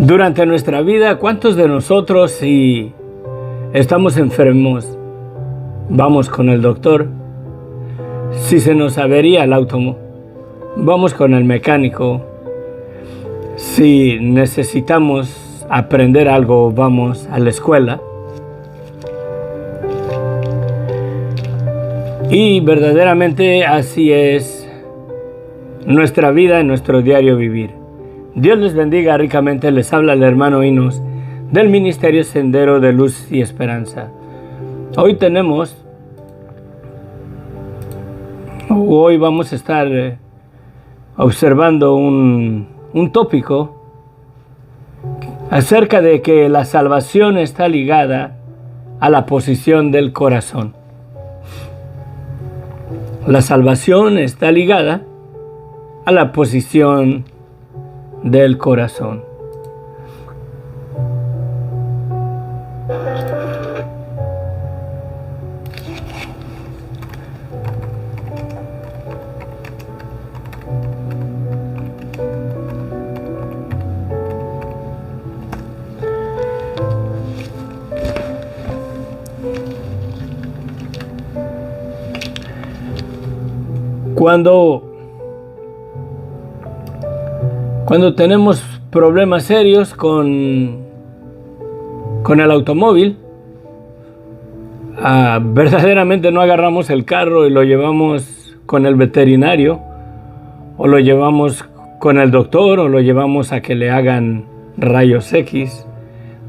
Durante nuestra vida, ¿cuántos de nosotros, si estamos enfermos, vamos con el doctor? Si se nos avería el auto, vamos con el mecánico. Si necesitamos aprender algo, vamos a la escuela. Y verdaderamente así es nuestra vida en nuestro diario vivir. Dios les bendiga ricamente. Les habla el hermano Inos del Ministerio Sendero de Luz y Esperanza. Hoy vamos a estar observando un tópico acerca de que la salvación está ligada a la posición del corazón. La salvación está ligada a la posición del corazón. Cuando tenemos problemas serios con el automóvil, verdaderamente no agarramos el carro y lo llevamos con el veterinario, o lo llevamos con el doctor, o lo llevamos a que le hagan rayos X,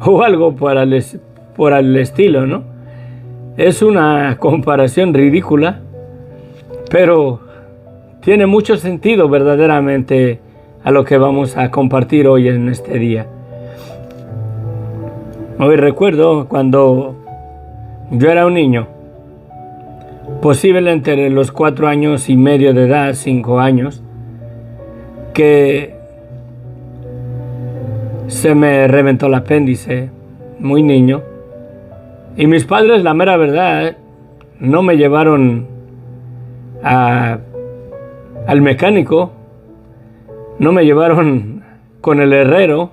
o algo por el estilo, ¿no? Es una comparación ridícula, pero tiene mucho sentido verdaderamente a lo que vamos a compartir hoy en este día. Hoy recuerdo cuando yo era un niño, posible entre los 4 años y medio de edad, 5 años, que se me reventó el apéndice, muy niño, y mis padres, la mera verdad, no me llevaron al mecánico, no me llevaron con el herrero,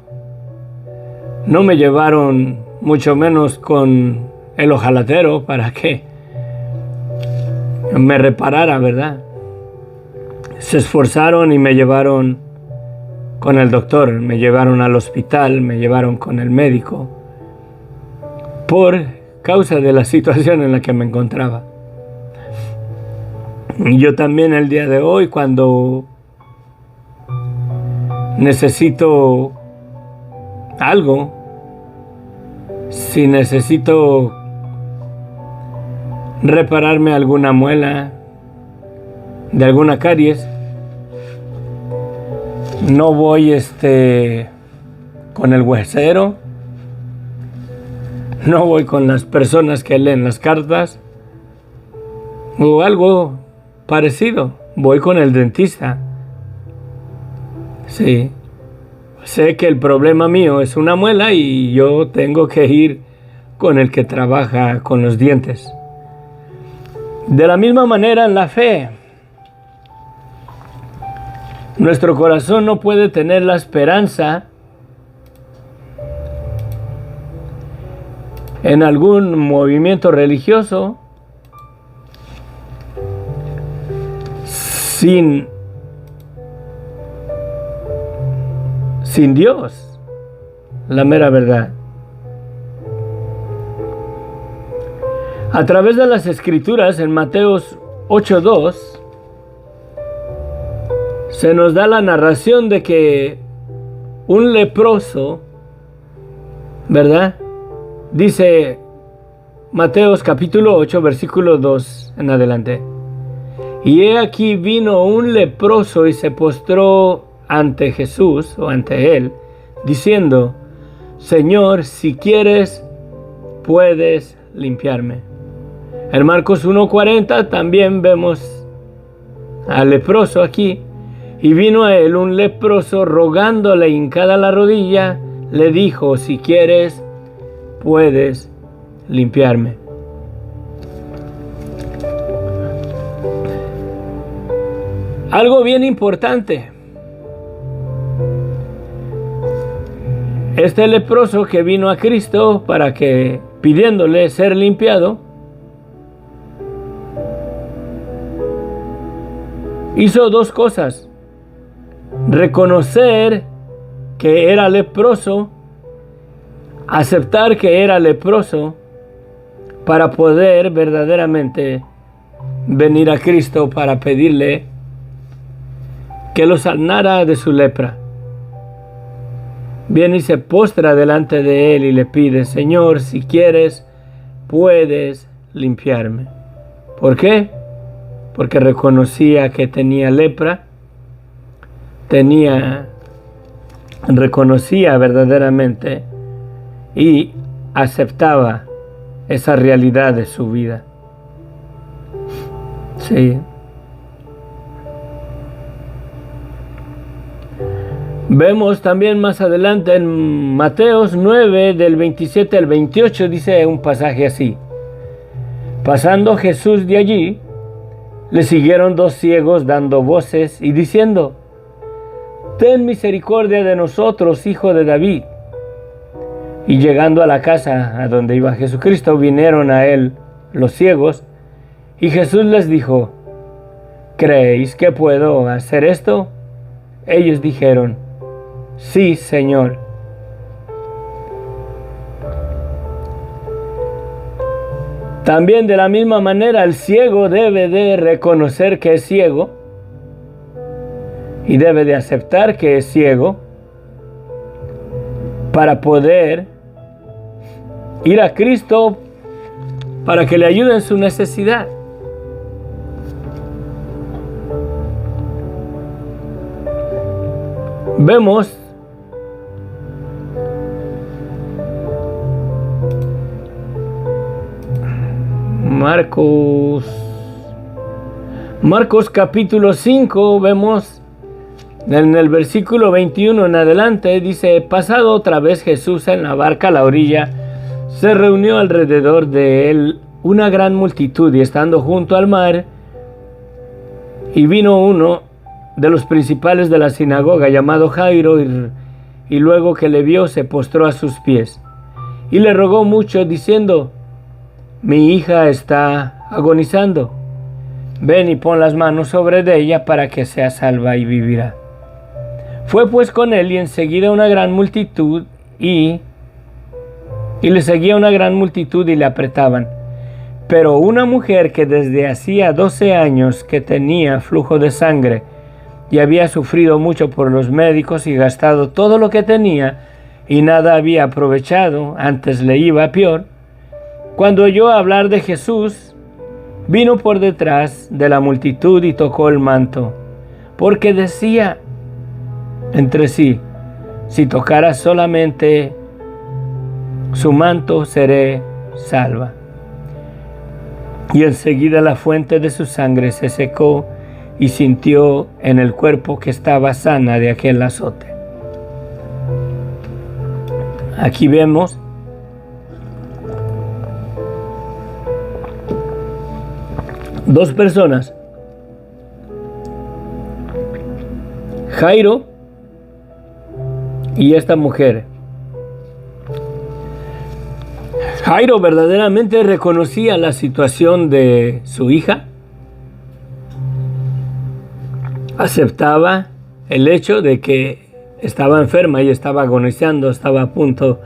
no me llevaron mucho menos con el hojalatero para que me reparara, ¿verdad? Se esforzaron y me llevaron con el doctor, me llevaron al hospital, me llevaron con el médico, por causa de la situación en la que me encontraba. Yo también el día de hoy, cuando necesito algo, si necesito repararme alguna muela de alguna caries, no voy con el huesero, no voy con las personas que leen las cartas o algo parecido, voy con el dentista. Sí, sé que el problema mío es una muela y yo tengo que ir con el que trabaja con los dientes. De la misma manera en la fe, nuestro corazón no puede tener la esperanza en algún movimiento religioso sin Dios, la mera verdad. A través de las Escrituras, en Mateos 8:2, se nos da la narración de que un leproso, ¿verdad? Dice Mateos capítulo 8, versículo 2 en adelante. Y he aquí vino un leproso y se postró ante Jesús o ante él, diciendo: Señor, si quieres, puedes limpiarme. En Marcos 1:40 también vemos al leproso aquí. Y vino a él un leproso rogándole, hincada la rodilla, le dijo: si quieres, puedes limpiarme. Algo bien importante. Este leproso que vino a Cristo para que, pidiéndole ser limpiado, hizo dos cosas: reconocer que era leproso, aceptar que era leproso, para poder verdaderamente venir a Cristo para pedirle que lo sanara de su lepra. Viene y se postra delante de él y le pide: Señor, si quieres, puedes limpiarme. ¿Por qué? Porque reconocía que tenía lepra, reconocía verdaderamente y aceptaba esa realidad de su vida. Sí. Vemos también más adelante en Mateos 9, del 27 al 28, dice un pasaje así: pasando Jesús de allí, le siguieron dos ciegos dando voces y diciendo: ten misericordia de nosotros, hijo de David. Y llegando a la casa a donde iba Jesucristo, vinieron a él los ciegos, y Jesús les dijo: ¿creéis que puedo hacer esto? Ellos dijeron: sí, Señor. También de la misma manera el ciego debe de reconocer que es ciego y debe de aceptar que es ciego para poder ir a Cristo para que le ayude en su necesidad. Vemos Marcos capítulo 5, vemos en el versículo 21 en adelante, dice: pasado otra vez Jesús en la barca a la orilla, se reunió alrededor de él una gran multitud, y estando junto al mar, y vino uno de los principales de la sinagoga, llamado Jairo, y luego que le vio, se postró a sus pies, y le rogó mucho, diciendo: mi hija está agonizando, ven y pon las manos sobre ella para que sea salva y vivirá. Fue pues con él, y enseguida una gran multitud, y le seguía una gran multitud y le apretaban. Pero una mujer que desde hacía 12 años que tenía flujo de sangre, y había sufrido mucho por los médicos y gastado todo lo que tenía, y nada había aprovechado, antes le iba peor, cuando oyó hablar de Jesús, vino por detrás de la multitud y tocó el manto, porque decía entre sí: si tocara solamente su manto, seré salva. Y enseguida la fuente de su sangre se secó, y sintió en el cuerpo que estaba sana de aquel azote. Aquí vemos dos personas: Jairo y esta mujer. Jairo verdaderamente reconocía la situación de su hija, aceptaba el hecho de que estaba enferma y estaba agonizando, estaba a punto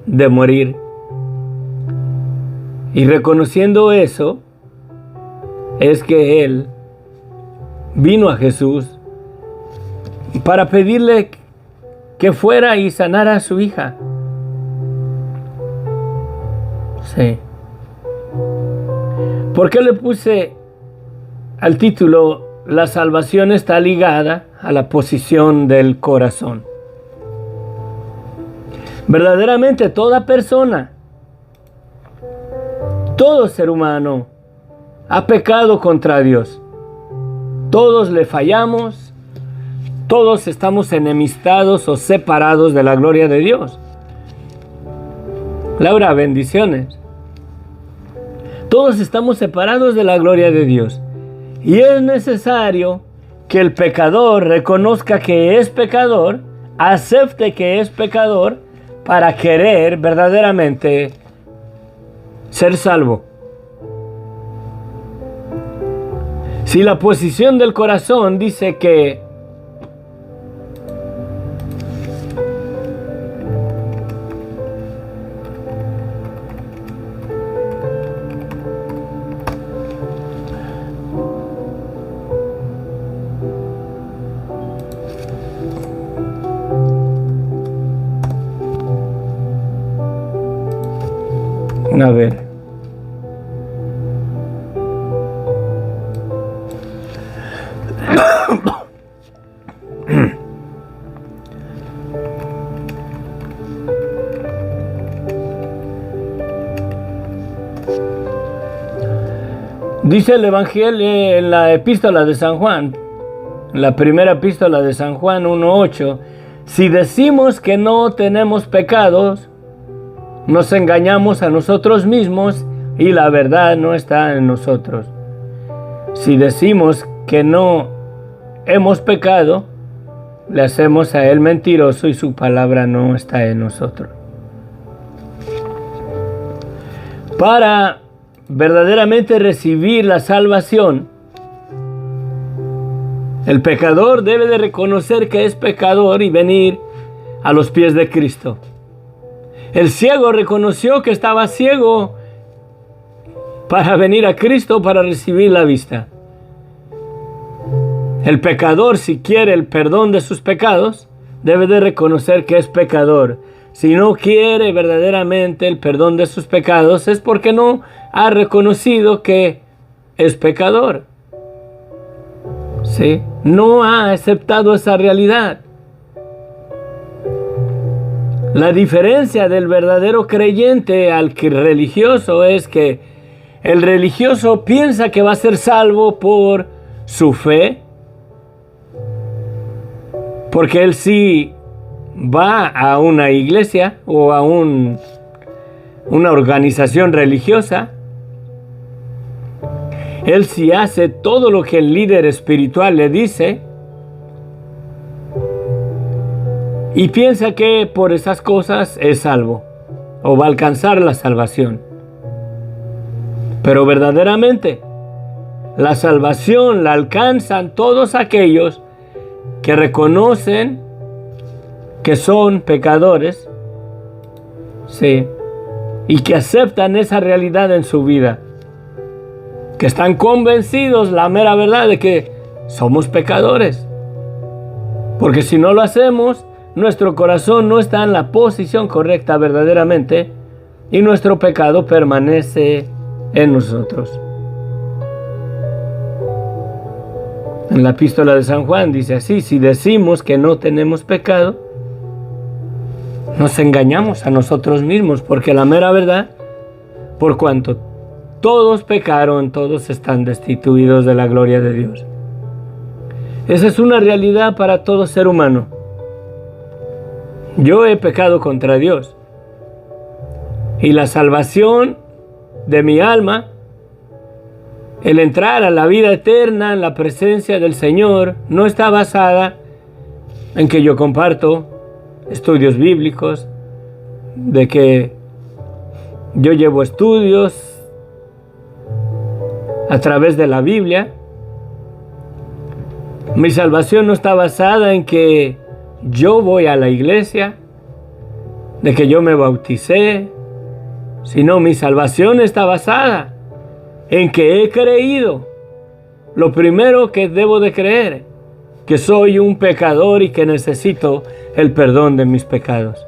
de morir. Y reconociendo eso, es que él vino a Jesús para pedirle que fuera y sanara a su hija. Sí. ¿Por qué le puse al título: la salvación está ligada a la posición del corazón? Verdaderamente toda persona, todo ser humano ha pecado contra Dios. Todos le fallamos, todos estamos enemistados o separados de la gloria de Dios. Laura, bendiciones. Todos estamos separados de la gloria de Dios. Y es necesario que el pecador reconozca que es pecador, acepte que es pecador, para querer verdaderamente ser salvo. Si la posición del corazón dice que a ver. Dice el Evangelio en la epístola de San Juan, la primera epístola de San Juan 1:8, si decimos que no tenemos pecados, nos engañamos a nosotros mismos y la verdad no está en nosotros. Si decimos que no hemos pecado, le hacemos a él mentiroso y su palabra no está en nosotros. Para verdaderamente recibir la salvación, el pecador debe de reconocer que es pecador y venir a los pies de Cristo. El ciego reconoció que estaba ciego para venir a Cristo para recibir la vista. El pecador, si quiere el perdón de sus pecados, debe de reconocer que es pecador. Si no quiere verdaderamente el perdón de sus pecados, es porque no ha reconocido que es pecador. ¿Sí? No ha aceptado esa realidad. La diferencia del verdadero creyente al religioso es que el religioso piensa que va a ser salvo por su fe, porque él sí va a una iglesia o a una organización religiosa. Él sí hace todo lo que el líder espiritual le dice y piensa que por esas cosas es salvo o va a alcanzar la salvación. Pero verdaderamente la salvación la alcanzan todos aquellos que reconocen que son pecadores, sí, y que aceptan esa realidad en su vida, que están convencidos, la mera verdad, de que somos pecadores. Porque si no lo hacemos, nuestro corazón no está en la posición correcta verdaderamente y nuestro pecado permanece en nosotros. En la epístola de San Juan dice así: si decimos que no tenemos pecado, nos engañamos a nosotros mismos, porque la mera verdad, por cuanto todos pecaron, todos están destituidos de la gloria de Dios. Esa es una realidad para todo ser humano. Yo he pecado contra Dios y la salvación de mi alma, el entrar a la vida eterna en la presencia del Señor, no está basada en que yo comparto estudios bíblicos, de que yo llevo estudios a través de la Biblia. Mi salvación no está basada en que yo voy a la iglesia, de que yo me bauticé, sino mi salvación está basada en que he creído lo primero que debo de creer, que soy un pecador y que necesito el perdón de mis pecados.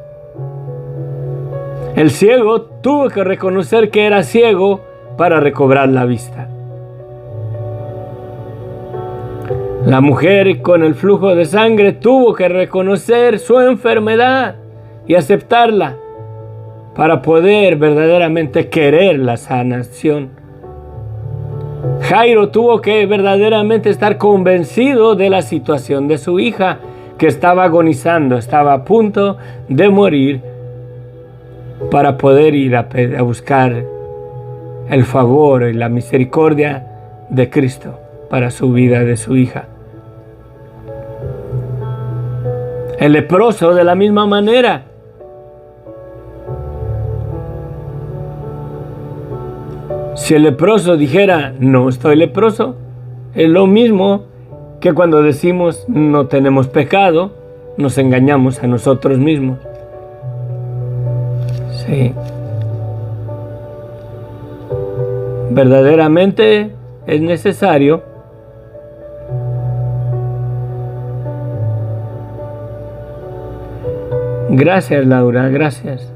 El ciego tuvo que reconocer que era ciego para recobrar la vista. La mujer con el flujo de sangre tuvo que reconocer su enfermedad y aceptarla para poder verdaderamente querer la sanación. Jairo tuvo que verdaderamente estar convencido de la situación de su hija, que estaba agonizando, estaba a punto de morir, para poder ir a buscar el favor y la misericordia de Cristo para su vida, de su hija. El leproso, de la misma manera, Si el leproso dijera, no estoy leproso, es lo mismo que cuando decimos no tenemos pecado, nos engañamos a nosotros mismos. Sí. Verdaderamente es necesario Gracias, Laura, gracias.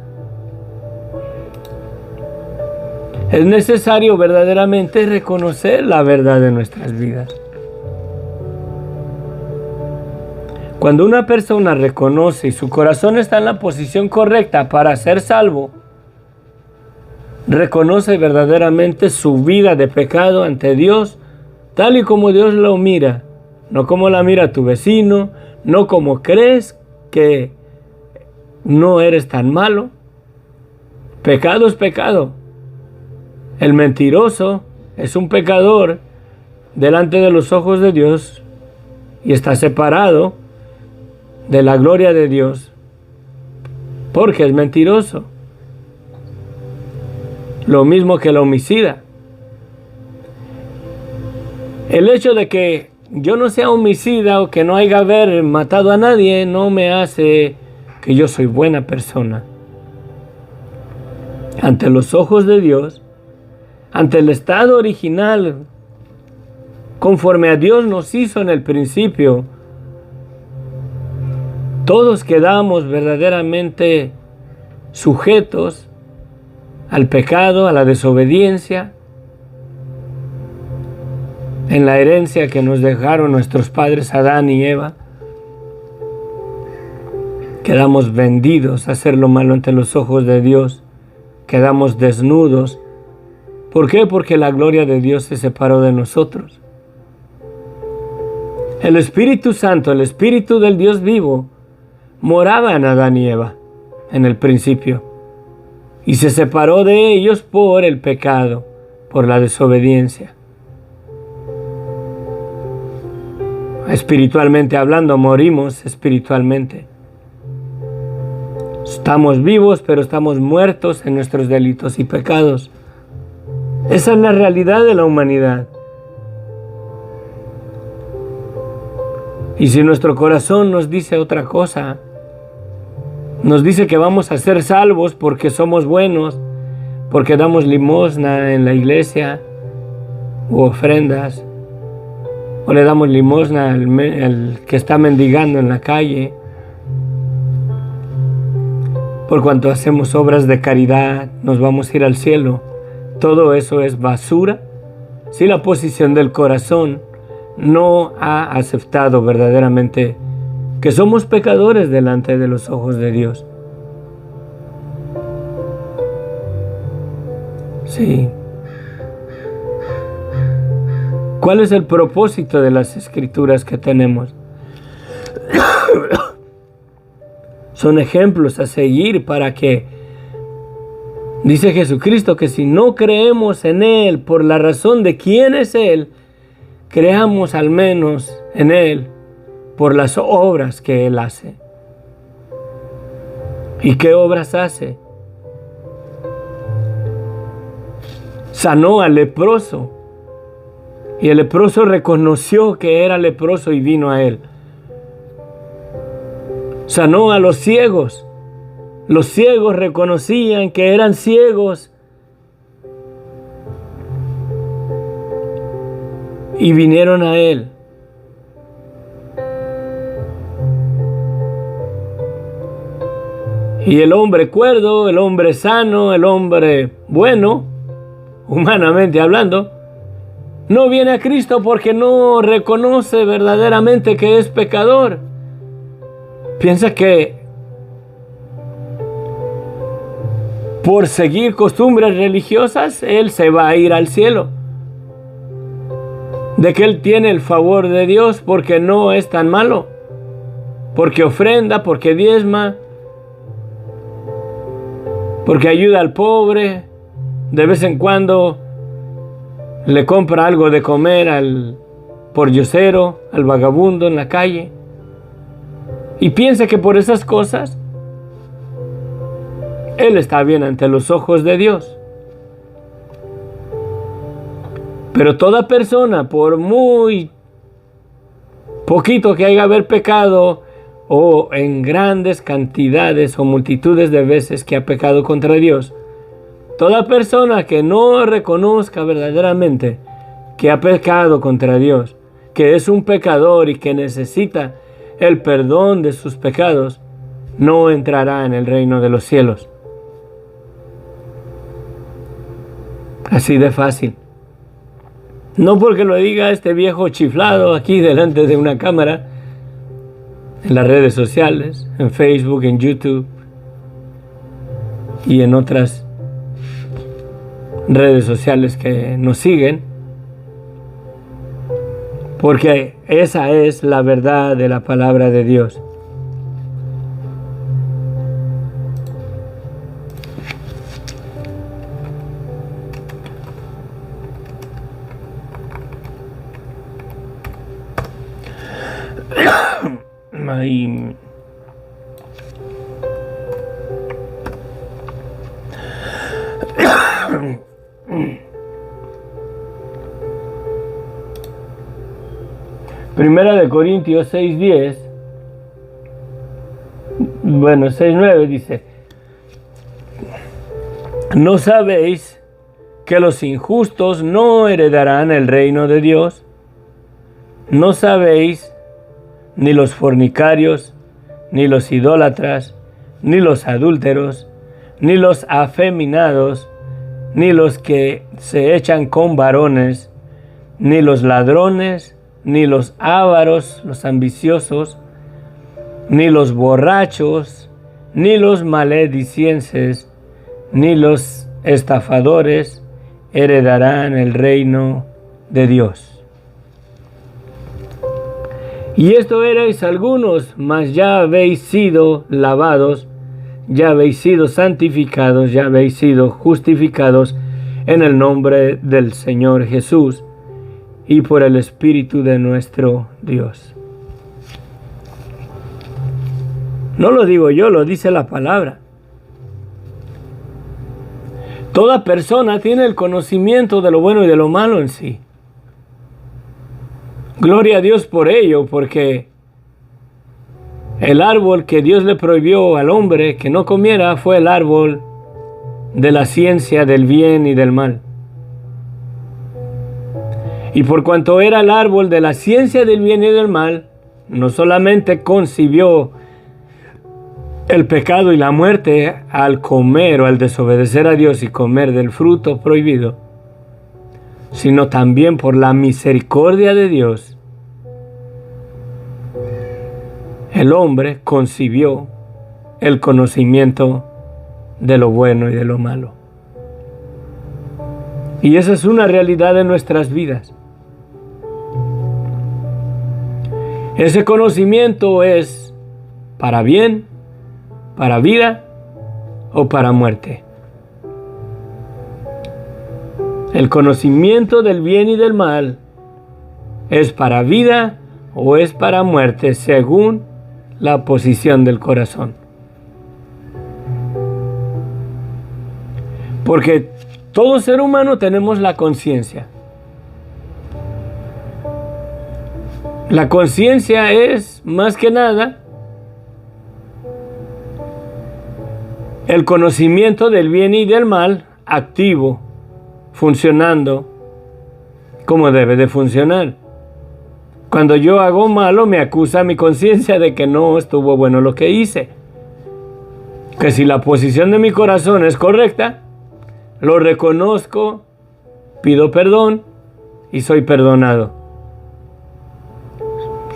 Es necesario verdaderamente reconocer la verdad de nuestras vidas. Cuando una persona reconoce y su corazón está en la posición correcta para ser salvo, reconoce verdaderamente su vida de pecado ante Dios, tal y como Dios lo mira, no como la mira tu vecino, no como crees que no eres tan malo. Pecado es pecado. El mentiroso es un pecador delante de los ojos de Dios y está separado de la gloria de Dios porque es mentiroso. Lo mismo que el homicida. El hecho de que yo no sea homicida o que no haya haber matado a nadie no me hace que yo soy buena persona. Ante los ojos de Dios, ante el estado original, conforme a Dios nos hizo en el principio, todos quedamos verdaderamente sujetos al pecado, a la desobediencia, en la herencia que nos dejaron nuestros padres Adán y Eva. Quedamos vendidos a hacer lo malo ante los ojos de Dios. Quedamos desnudos. ¿Por qué? Porque la gloria de Dios se separó de nosotros. El Espíritu Santo, el Espíritu del Dios vivo, moraba en Adán y Eva en el principio y se separó de ellos por el pecado, por la desobediencia. Espiritualmente hablando, morimos espiritualmente. Estamos vivos, pero estamos muertos en nuestros delitos y pecados. Esa es la realidad de la humanidad. Y si nuestro corazón nos dice otra cosa, nos dice que vamos a ser salvos porque somos buenos, porque damos limosna en la iglesia u ofrendas, o le damos limosna al que está mendigando en la calle, por cuanto hacemos obras de caridad, nos vamos a ir al cielo. Todo eso es basura si la posición del corazón no ha aceptado verdaderamente que somos pecadores delante de los ojos de Dios. Sí. ¿Cuál es el propósito de las escrituras que tenemos? Son ejemplos a seguir para que, dice Jesucristo, que si no creemos en Él por la razón de quién es Él, creamos al menos en Él por las obras que Él hace. ¿Y qué obras hace? Sanó al leproso. Y el leproso reconoció que era leproso y vino a Él. Sanó a los ciegos. Los ciegos reconocían que eran ciegos y vinieron a Él. Y el hombre cuerdo, el hombre sano, el hombre bueno, humanamente hablando, no viene a Cristo porque no reconoce verdaderamente que es pecador. Piensa que por seguir costumbres religiosas, él se va a ir al cielo. De que él tiene el favor de Dios porque no es tan malo. Porque ofrenda, porque diezma, porque ayuda al pobre. De vez en cuando le compra algo de comer al pordiosero, al vagabundo en la calle. Y piensa que por esas cosas él está bien ante los ojos de Dios. Pero toda persona, por muy poquito que haya haber pecado, o en grandes cantidades o multitudes de veces que ha pecado contra Dios, toda persona que no reconozca verdaderamente que ha pecado contra Dios, que es un pecador y que necesita el perdón de sus pecados, no entrará en el reino de los cielos. Así de fácil. No porque lo diga este viejo chiflado aquí delante de una cámara, en las redes sociales, en Facebook, en YouTube y en otras redes sociales que nos siguen, porque esa es la verdad de la palabra de Dios. Ahí. Primera de Corintios 6:10, bueno, 6:9 dice: ¿no sabéis que los injustos no heredarán el reino de Dios? ¿No sabéis ni los fornicarios, ni los idólatras, ni los adúlteros, ni los afeminados, ni los que se echan con varones, ni los ladrones, ni los ávaros, los ambiciosos, ni los borrachos, ni los maledicienses, ni los estafadores heredarán el reino de Dios? Y esto erais algunos, mas ya habéis sido lavados, ya habéis sido santificados, ya habéis sido justificados en el nombre del Señor Jesús y por el Espíritu de nuestro Dios. No lo digo yo, lo dice la palabra. Toda persona tiene el conocimiento de lo bueno y de lo malo en sí. Gloria a Dios por ello, porque el árbol que Dios le prohibió al hombre que no comiera fue el árbol de la ciencia del bien y del mal. Y por cuanto era el árbol de la ciencia del bien y del mal, no solamente concibió el pecado y la muerte al comer o al desobedecer a Dios y comer del fruto prohibido, sino también por la misericordia de Dios, el hombre concibió el conocimiento de lo bueno y de lo malo. Y esa es una realidad de nuestras vidas. Ese conocimiento es para bien, para vida o para muerte. El conocimiento del bien y del mal es para vida o es para muerte según la posición del corazón. Porque todo ser humano tenemos la conciencia. La conciencia es más que nada el conocimiento del bien y del mal activo, funcionando como debe de funcionar. Cuando yo hago malo, me acusa mi conciencia de que no estuvo bueno lo que hice. Que si la posición de mi corazón es correcta, lo reconozco, pido perdón y soy perdonado.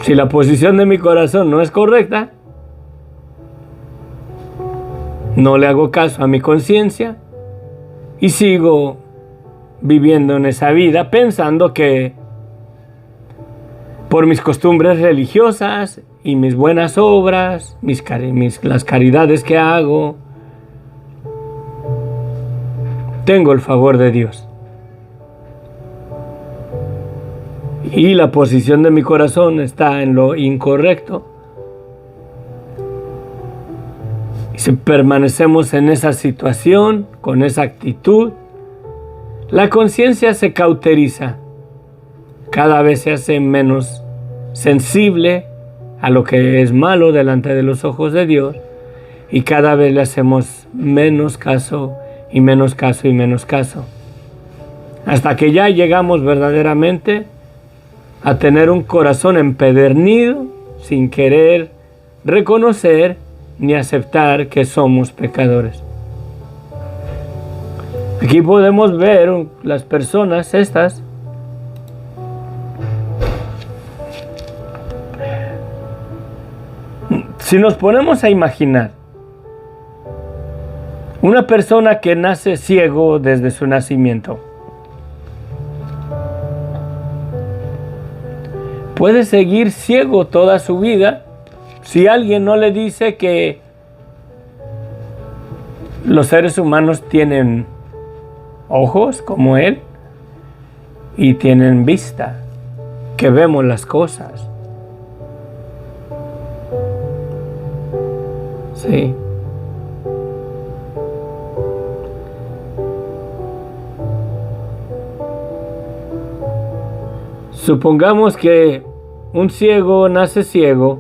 Si la posición de mi corazón no es correcta, no le hago caso a mi conciencia y sigo viviendo en esa vida pensando que por mis costumbres religiosas y mis buenas obras, las caridades que hago, tengo el favor de Dios. Y la posición de mi corazón está en lo incorrecto. Y si permanecemos en esa situación, con esa actitud, la conciencia se cauteriza cada vez se hace menos sensible a lo que es malo delante de los ojos de Dios, y cada vez le hacemos menos caso y menos caso y menos caso, hasta que ya llegamos verdaderamente a tener un corazón empedernido, sin querer reconocer ni aceptar que somos pecadores. Aquí podemos ver las personas estas si nos ponemos a imaginar una persona que nace ciego desde su nacimiento, puede seguir ciego toda su vida si alguien no le dice que los seres humanos tienen ojos como él y tienen vista, que vemos las cosas. Sí. Supongamos que un ciego nace ciego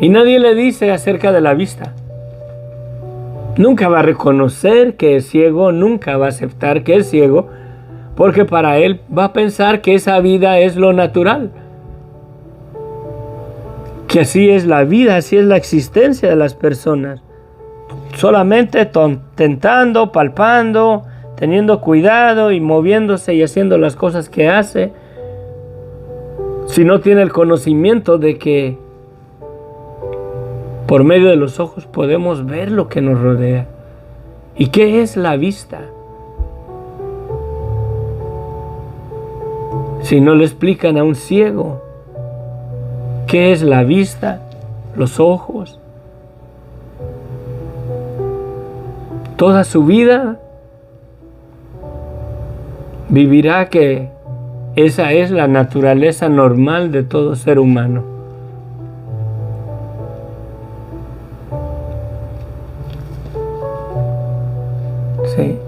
y nadie le dice acerca de la vista. Nunca va a reconocer que es ciego, nunca va a aceptar que es ciego, porque para él va a pensar que esa vida es lo natural, que así es la vida, así es la existencia de las personas, solamente tentando, palpando, teniendo cuidado y moviéndose y haciendo las cosas que hace, si no tiene el conocimiento de que por medio de los ojos podemos ver lo que nos rodea. ¿Y qué es la vista? Si no le explican a un ciego qué es la vista, los ojos, toda su vida vivirá que esa es la naturaleza normal de todo ser humano. Sí.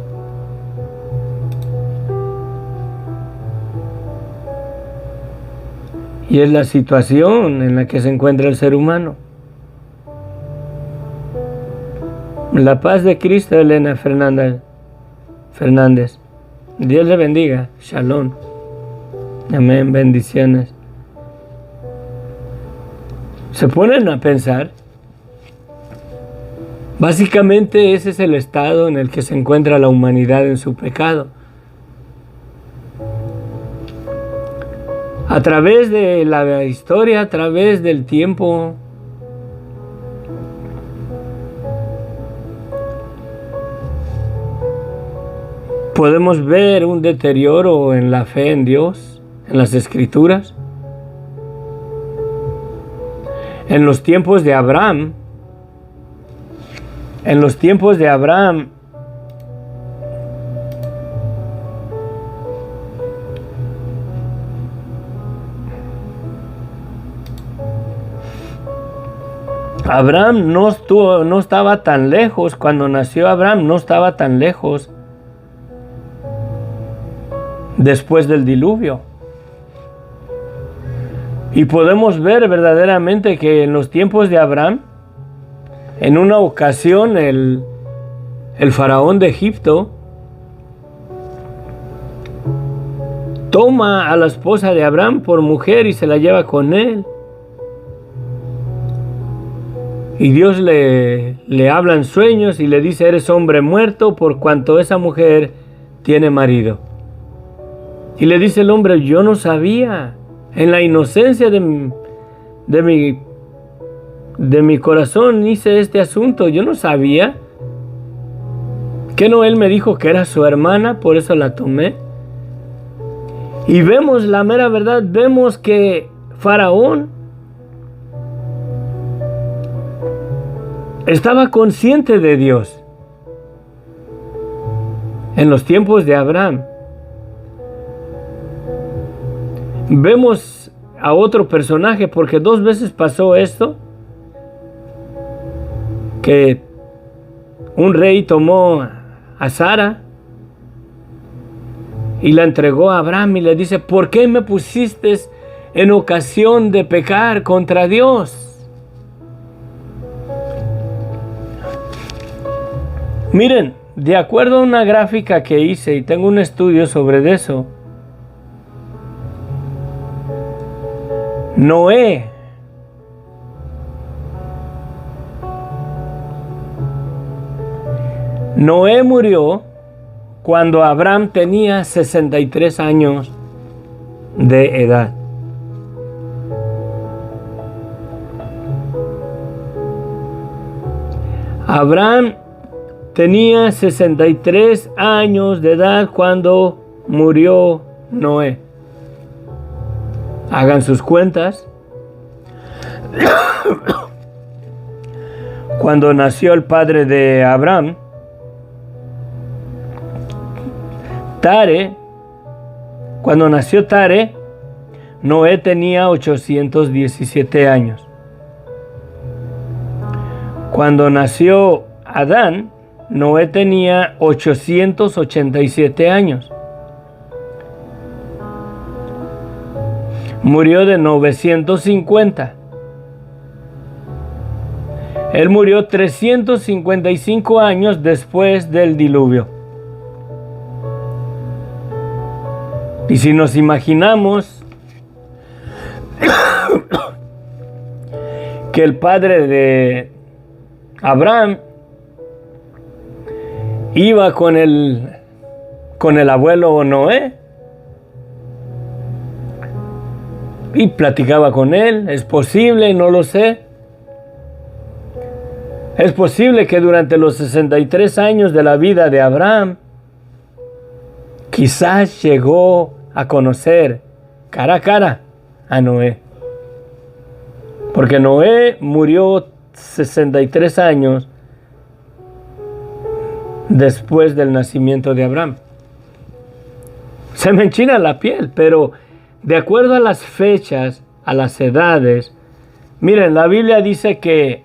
Y es la situación en la que se encuentra el ser humano. La paz de Cristo, Elena Fernández. Dios le bendiga. Shalom. Amén. Bendiciones. Se ponen a pensar. Básicamente ese es el estado en el que se encuentra la humanidad en su pecado. A través de la historia, a través del tiempo, podemos ver un deterioro en la fe en Dios, en las Escrituras. En los tiempos de Abraham, Abraham no estaba tan lejos. Cuando nació Abraham no estaba tan lejos después del diluvio. Y podemos ver verdaderamente que en los tiempos de Abraham, en una ocasión el faraón de Egipto toma a la esposa de Abraham por mujer y se la lleva con él. Y Dios le habla en sueños y le dice: eres hombre muerto por cuanto esa mujer tiene marido. Y le dice el hombre: yo no sabía, en la inocencia de mi corazón hice este asunto, yo no sabía. ¿Qué no él me dijo que era su hermana? Por eso la tomé. Y vemos la mera verdad, vemos que Faraón estaba consciente de Dios en los tiempos de Abraham. Vemos a otro personaje, porque 2 veces pasó esto, que un rey tomó a Sara y la entregó a Abraham y le dice: ¿por qué me pusiste en ocasión de pecar contra Dios? Miren, de acuerdo a una gráfica que hice, y tengo un estudio sobre eso, Noé murió cuando Abraham tenía 63 años de edad. Abraham tenía 63 años de edad cuando murió Noé. Hagan sus cuentas. Cuando nació el padre de Abraham, cuando nació Tare, Noé tenía 817 años. Cuando nació Adán, Noé tenía 887 años. Murió de 950. Él murió 355 años después del diluvio. Y si nos imaginamos que el padre de Abraham iba con el abuelo Noé y platicaba con él, es posible, no lo sé. Es posible que durante los 63 años de la vida de Abraham, quizás llegó a conocer cara a cara a Noé. Porque Noé murió 63 años después del nacimiento de Abraham. Se me enchina la piel, pero de acuerdo a las fechas, a las edades, miren, la Biblia dice que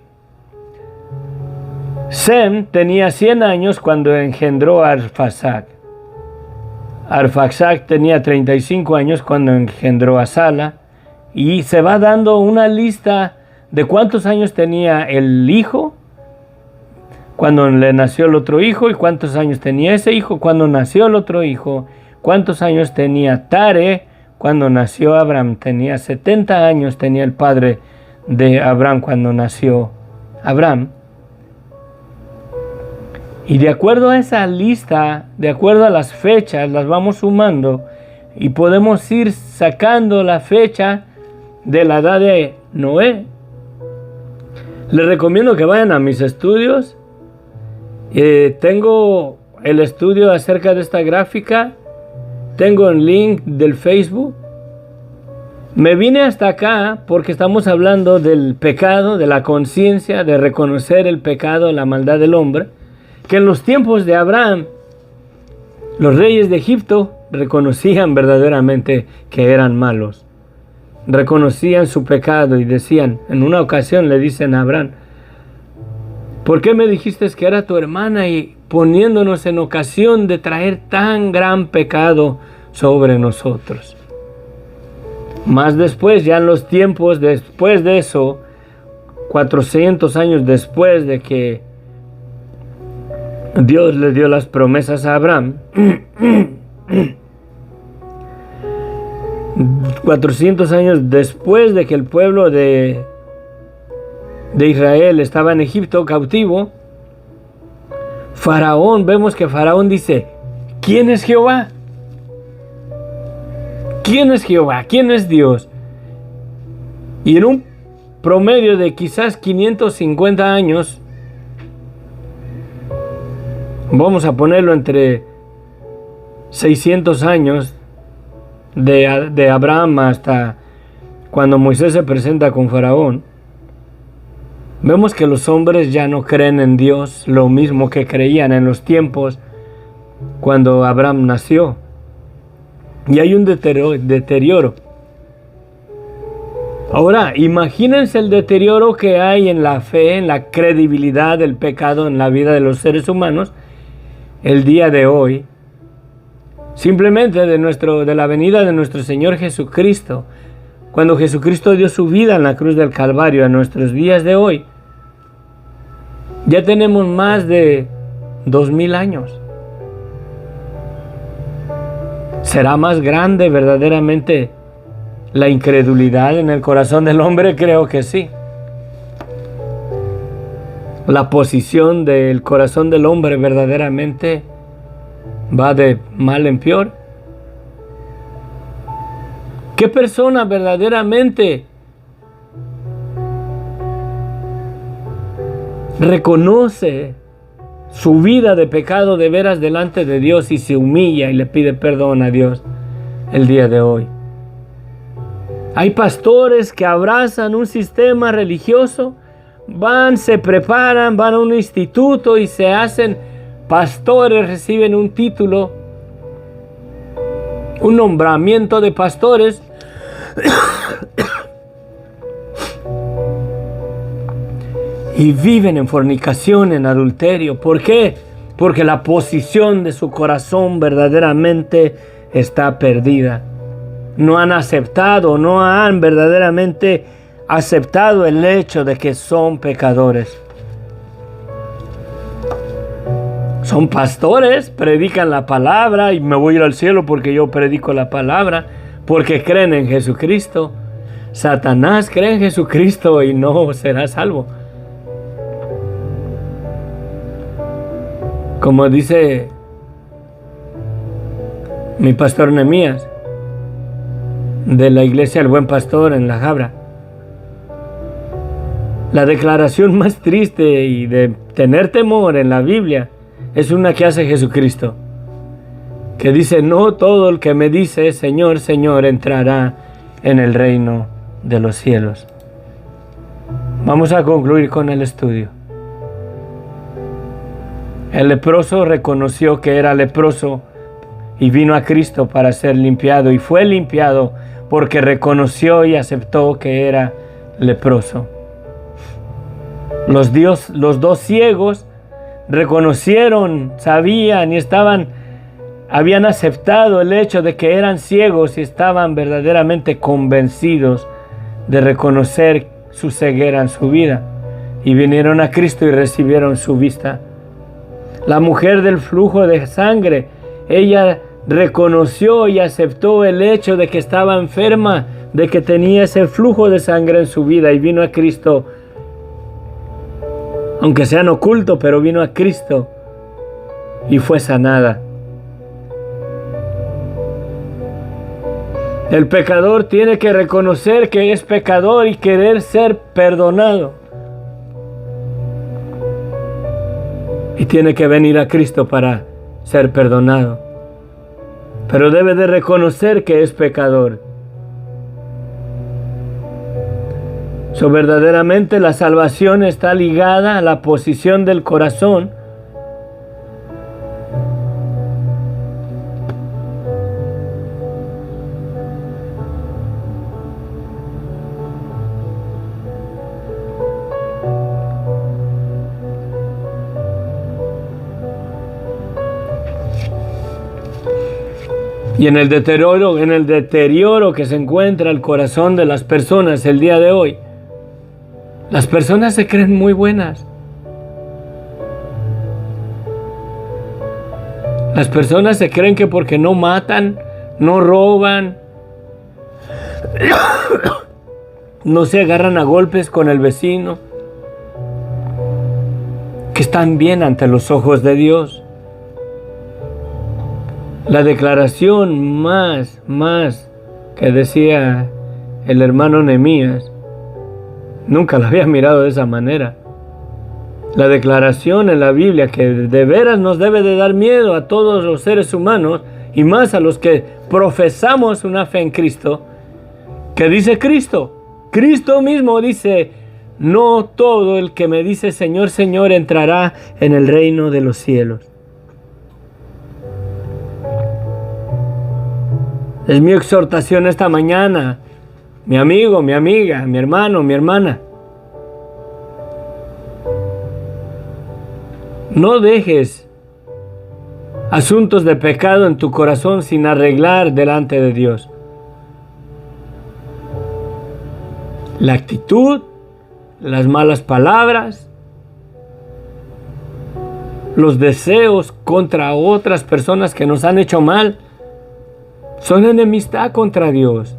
Sem tenía 100 años cuando engendró a Arfaxad. Arfaxad tenía 35 años cuando engendró a Sala. Y se va dando una lista de cuántos años tenía el hijo cuando le nació el otro hijo, y cuántos años tenía ese hijo cuando nació el otro hijo, cuántos años tenía Tare cuando nació Abraham. Tenía 70 años, tenía el padre de Abraham cuando nació Abraham. Y de acuerdo a esa lista, de acuerdo a las fechas, las vamos sumando y podemos ir sacando la fecha de la edad de Noé. Les recomiendo que vayan a mis estudios. Tengo el estudio acerca de esta gráfica. Tengo el link del Facebook. Me vine hasta acá porque estamos hablando del pecado, de la conciencia, de reconocer el pecado, la maldad del hombre. Que en los tiempos de Abraham, los reyes de Egipto reconocían verdaderamente que eran malos. Reconocían su pecado y decían, en una ocasión le dicen a Abraham: ¿por qué me dijiste que era tu hermana? Y poniéndonos en ocasión de traer tan gran pecado sobre nosotros. Más después, ya en los tiempos después de eso, 400 años después de que Dios le dio las promesas a Abraham, 400 años después de que el pueblo de Israel estaba en Egipto cautivo, Faraón, vemos que Faraón dice: ¿quién es Jehová? ¿Quién es Jehová? ¿Quién es Dios? Y en un promedio de quizás 550 años, vamos a ponerlo entre 600 años de Abraham hasta cuando Moisés se presenta con Faraón, vemos que los hombres ya no creen en Dios lo mismo que creían en los tiempos cuando Abraham nació. Y hay un deterioro. Ahora, imagínense el deterioro que hay en la fe, en la credibilidad del pecado en la vida de los seres humanos el día de hoy, simplemente de la venida de nuestro Señor Jesucristo. Cuando Jesucristo dio su vida en la cruz del Calvario a nuestros días de hoy, ya tenemos más de 2000 años. ¿Será más grande verdaderamente la incredulidad en el corazón del hombre? Creo que sí. La posición del corazón del hombre verdaderamente va de mal en peor. ¿Qué persona verdaderamente reconoce su vida de pecado de veras delante de Dios y se humilla y le pide perdón a Dios el día de hoy? Hay pastores que abrazan un sistema religioso, se preparan, van a un instituto y se hacen pastores, reciben un título, un nombramiento de pastores y viven en fornicación, en adulterio. ¿Por qué? Porque la posición de su corazón verdaderamente está perdida. No han verdaderamente aceptado el hecho de que son pecadores. Son pastores, predican la palabra y me voy a ir al cielo porque yo predico la palabra, porque creen en Jesucristo. Satanás cree en Jesucristo y no será salvo. Como dice mi pastor Nehemías, de la iglesia El Buen Pastor en La Jabra, la declaración más triste y de tener temor en la Biblia es una que hace Jesucristo, que dice: no todo el que me dice Señor, Señor entrará en el reino de los cielos. Vamos a concluir con el estudio. El leproso reconoció que era leproso y vino a Cristo para ser limpiado, y fue limpiado porque reconoció y aceptó que era leproso. Los dos ciegos reconocieron, sabían y habían aceptado el hecho de que eran ciegos y estaban verdaderamente convencidos de reconocer su ceguera en su vida, y vinieron a Cristo y recibieron su vista. La mujer del flujo de sangre, ella reconoció y aceptó el hecho de que estaba enferma, de que tenía ese flujo de sangre en su vida, y vino a Cristo, aunque sea en oculto, pero vino a Cristo y fue sanada. El pecador tiene que reconocer que es pecador y querer ser perdonado. Y tiene que venir a Cristo para ser perdonado. Pero debe de reconocer que es pecador. Verdaderamente la salvación está ligada a la posición del corazón. Y en el deterioro que se encuentra el corazón de las personas el día de hoy, las personas se creen muy buenas. Las personas se creen que porque no matan, no roban, no se agarran a golpes con el vecino, que están bien ante los ojos de Dios. La declaración más que decía el hermano Nehemías, nunca la había mirado de esa manera. La declaración en la Biblia que de veras nos debe de dar miedo a todos los seres humanos, y más a los que profesamos una fe en Cristo, que dice Cristo mismo dice: no todo el que me dice Señor, Señor entrará en el reino de los cielos. Es mi exhortación esta mañana, mi amigo, mi amiga, mi hermano, mi hermana. No dejes asuntos de pecado en tu corazón sin arreglar delante de Dios. La actitud, las malas palabras, los deseos contra otras personas que nos han hecho mal, son enemistad contra Dios.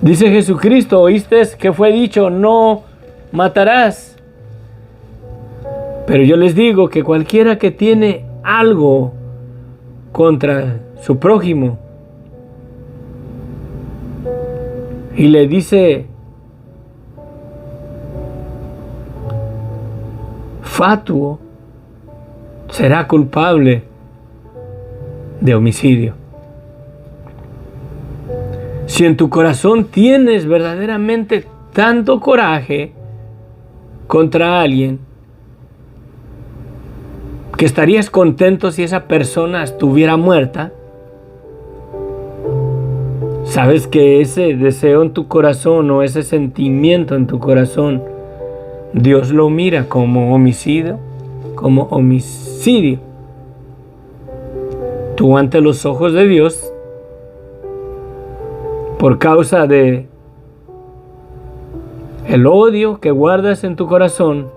Dice Jesucristo, ¿oíste que fue dicho, no matarás? Pero yo les digo que cualquiera que tiene algo contra su prójimo y le dice fatuo, será culpable de homicidio. Si en tu corazón tienes verdaderamente tanto coraje contra alguien, que estarías contento si esa persona estuviera muerta, sabes que ese deseo en tu corazón o ese sentimiento en tu corazón, Dios lo mira como homicidio, Tú ante los ojos de Dios, por causa de el odio que guardas en tu corazón,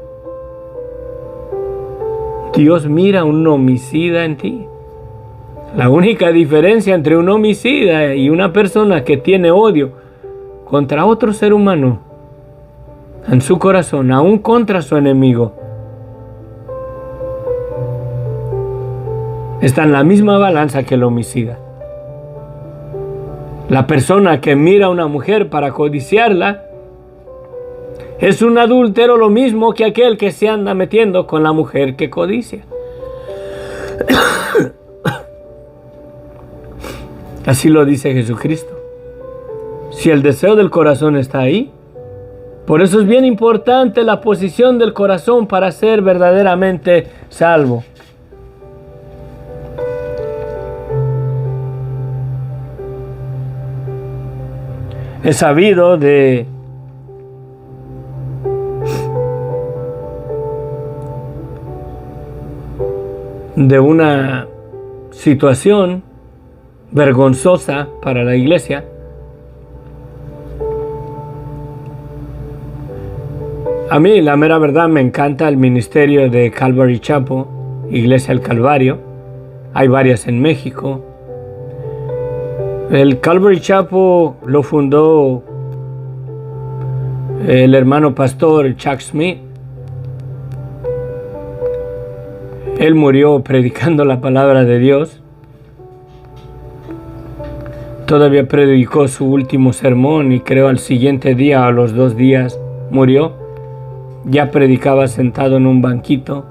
Dios mira un homicida en ti. La única diferencia entre un homicida y una persona que tiene odio contra otro ser humano en su corazón, aún contra su enemigo, está en la misma balanza que el homicida. La persona que mira a una mujer para codiciarla es un adúltero, lo mismo que aquel que se anda metiendo con la mujer que codicia. Así lo dice Jesucristo. Si el deseo del corazón está ahí, por eso es bien importante la posición del corazón para ser verdaderamente salvo. He sabido de una situación vergonzosa para la iglesia. A mí, la mera verdad, me encanta el ministerio de Calvary Chapel, Iglesia del Calvario. Hay varias en México. El Calvary Chapel lo fundó el hermano pastor Chuck Smith. Él murió predicando la palabra de Dios. Todavía predicó su último sermón y creo al siguiente día o a los 2 días murió. Ya predicaba sentado en un banquito.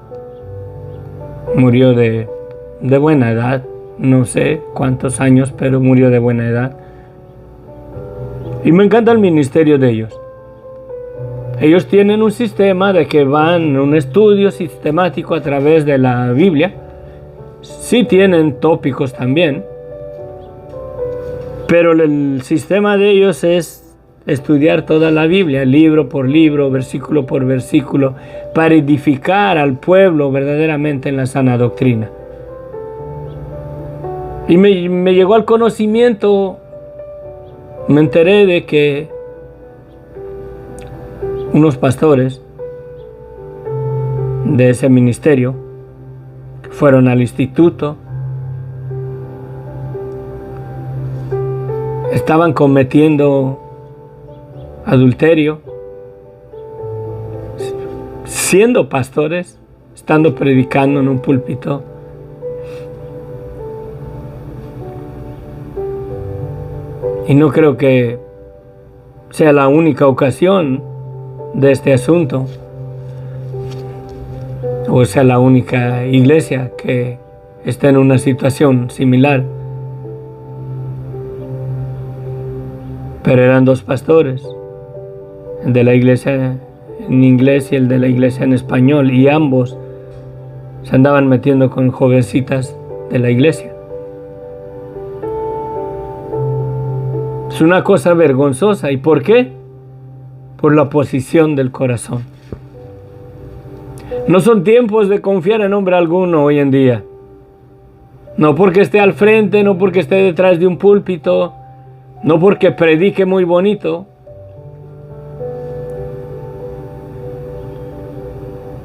Murió de buena edad. No sé cuántos años, pero murió de buena edad. Y me encanta el ministerio de ellos. Ellos tienen un sistema de que van un estudio sistemático a través de la Biblia. Sí tienen tópicos también, pero el sistema de ellos es estudiar toda la Biblia, libro por libro, versículo por versículo, para edificar al pueblo verdaderamente en la sana doctrina. Y me llegó al conocimiento, me enteré de que unos pastores de ese ministerio fueron al instituto, estaban cometiendo adulterio, siendo pastores, estando predicando en un púlpito. Y no creo que sea la única ocasión de este asunto, o sea la única iglesia que está en una situación similar. Pero eran 2 pastores, el de la iglesia en inglés y el de la iglesia en español, y ambos se andaban metiendo con jovencitas de la iglesia. Es una cosa vergonzosa. ¿Y por qué? Por la posición del corazón. No son tiempos de confiar en hombre alguno hoy en día. No porque esté al frente, no porque esté detrás de un púlpito, no porque predique muy bonito.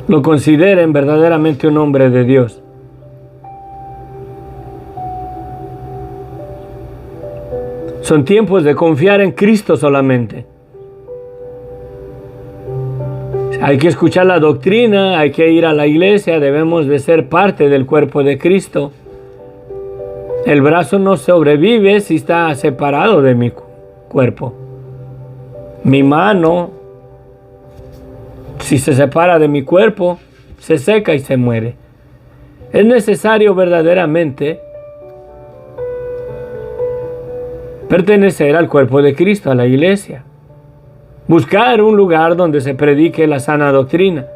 Lo consideren verdaderamente un hombre de Dios. Son tiempos de confiar en Cristo solamente. Hay que escuchar la doctrina, hay que ir a la iglesia, debemos de ser parte del cuerpo de Cristo. El brazo no sobrevive si está separado de mi cuerpo. Mi mano, si se separa de mi cuerpo, se seca y se muere. Es necesario verdaderamente pertenecer al cuerpo de Cristo, a la iglesia. Buscar un lugar donde se predique la sana doctrina.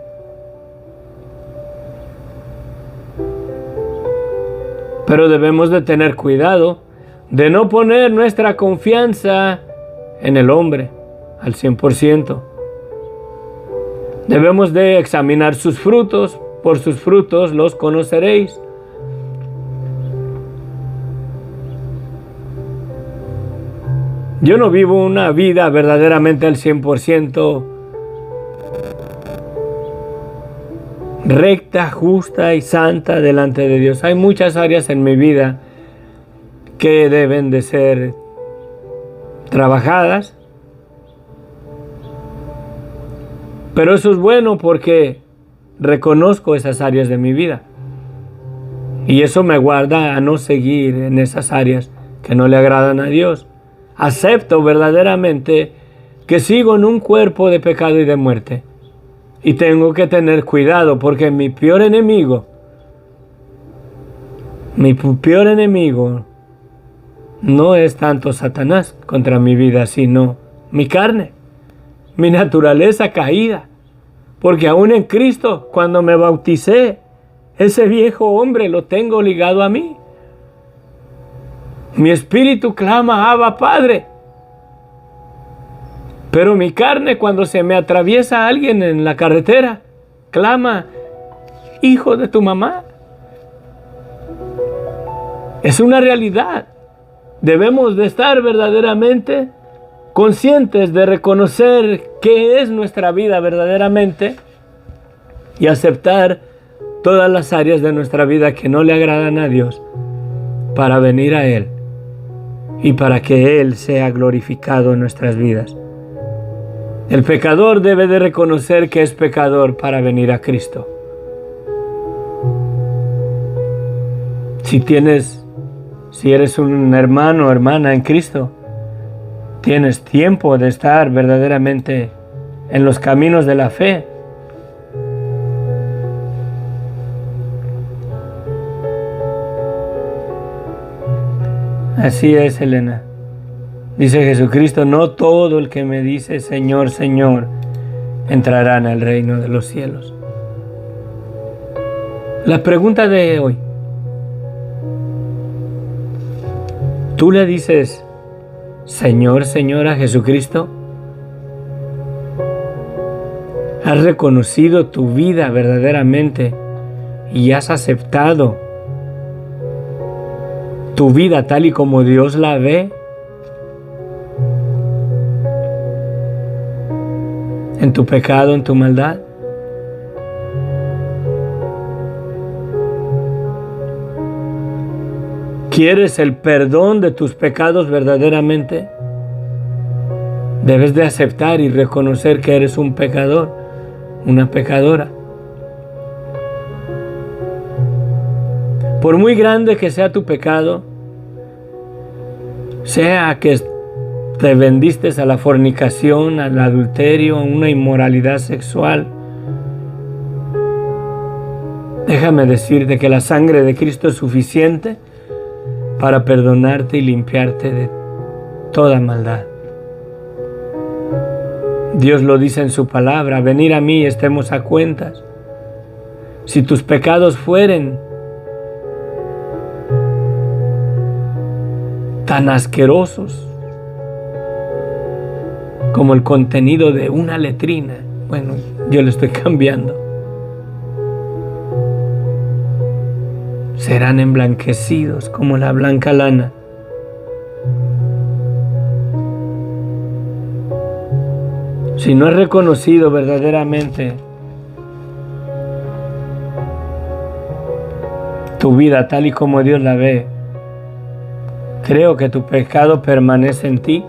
Pero debemos de tener cuidado de no poner nuestra confianza en el hombre al 100%. Debemos de examinar sus frutos, por sus frutos los conoceréis. Yo no vivo una vida verdaderamente al 100% recta, justa y santa delante de Dios. Hay muchas áreas en mi vida que deben de ser trabajadas. Pero eso es bueno porque reconozco esas áreas de mi vida. Y eso me guarda a no seguir en esas áreas que no le agradan a Dios. Acepto verdaderamente que sigo en un cuerpo de pecado y de muerte. Y tengo que tener cuidado porque mi peor enemigo no es tanto Satanás contra mi vida, sino mi carne, mi naturaleza caída. Porque aún en Cristo, cuando me bauticé, ese viejo hombre lo tengo ligado a mí. Mi espíritu clama, Abba, Padre. Pero mi carne, cuando se me atraviesa alguien en la carretera, clama, hijo de tu mamá. Es una realidad. Debemos de estar verdaderamente conscientes de reconocer qué es nuestra vida verdaderamente y aceptar todas las áreas de nuestra vida que no le agradan a Dios para venir a Él y para que Él sea glorificado en nuestras vidas. El pecador debe de reconocer que es pecador para venir a Cristo. Si eres un hermano o hermana en Cristo, tienes tiempo de estar verdaderamente en los caminos de la fe. Así es, Elena. Dice Jesucristo, no todo el que me dice Señor, Señor, entrará en el reino de los cielos. La pregunta de hoy. ¿Tú le dices Señor, Señor a Jesucristo? ¿Has reconocido tu vida verdaderamente y has aceptado tu vida tal y como Dios la ve? ¿En tu pecado, en tu maldad? ¿Quieres el perdón de tus pecados verdaderamente? Debes de aceptar y reconocer que eres un pecador, una pecadora. Por muy grande que sea tu pecado, sea que te vendiste a la fornicación, al adulterio, a una inmoralidad sexual, déjame decirte que la sangre de Cristo es suficiente para perdonarte y limpiarte de toda maldad. Dios lo dice en su palabra, venid a mí y estemos a cuentas. Si tus pecados fueren tan asquerosos como el contenido de una letrina, bueno, yo le estoy cambiando. serán emblanquecidos como la blanca lana. Si no es reconocido verdaderamente tu vida tal y como Dios la ve, creo que tu pecado permanece en ti.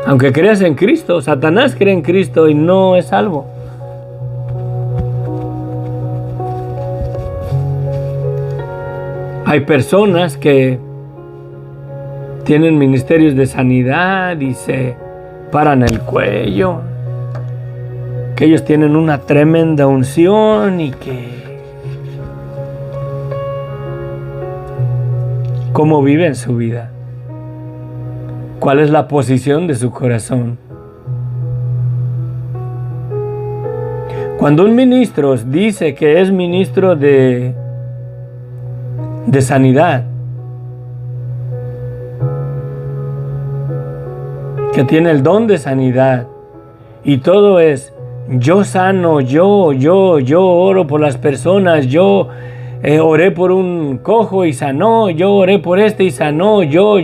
Aunque creas en Cristo, Satanás cree en Cristo y no es salvo. Hay personas que tienen ministerios de sanidad y se paran el cuello, que ellos tienen una tremenda unción y que cómo viven su vida, cuál es la posición de su corazón. Cuando un ministro dice que es ministro de sanidad, que tiene el don de sanidad y todo es yo sano, yo oro por las personas, yo oré por un cojo y sanó, yo oré por este y sanó, yo,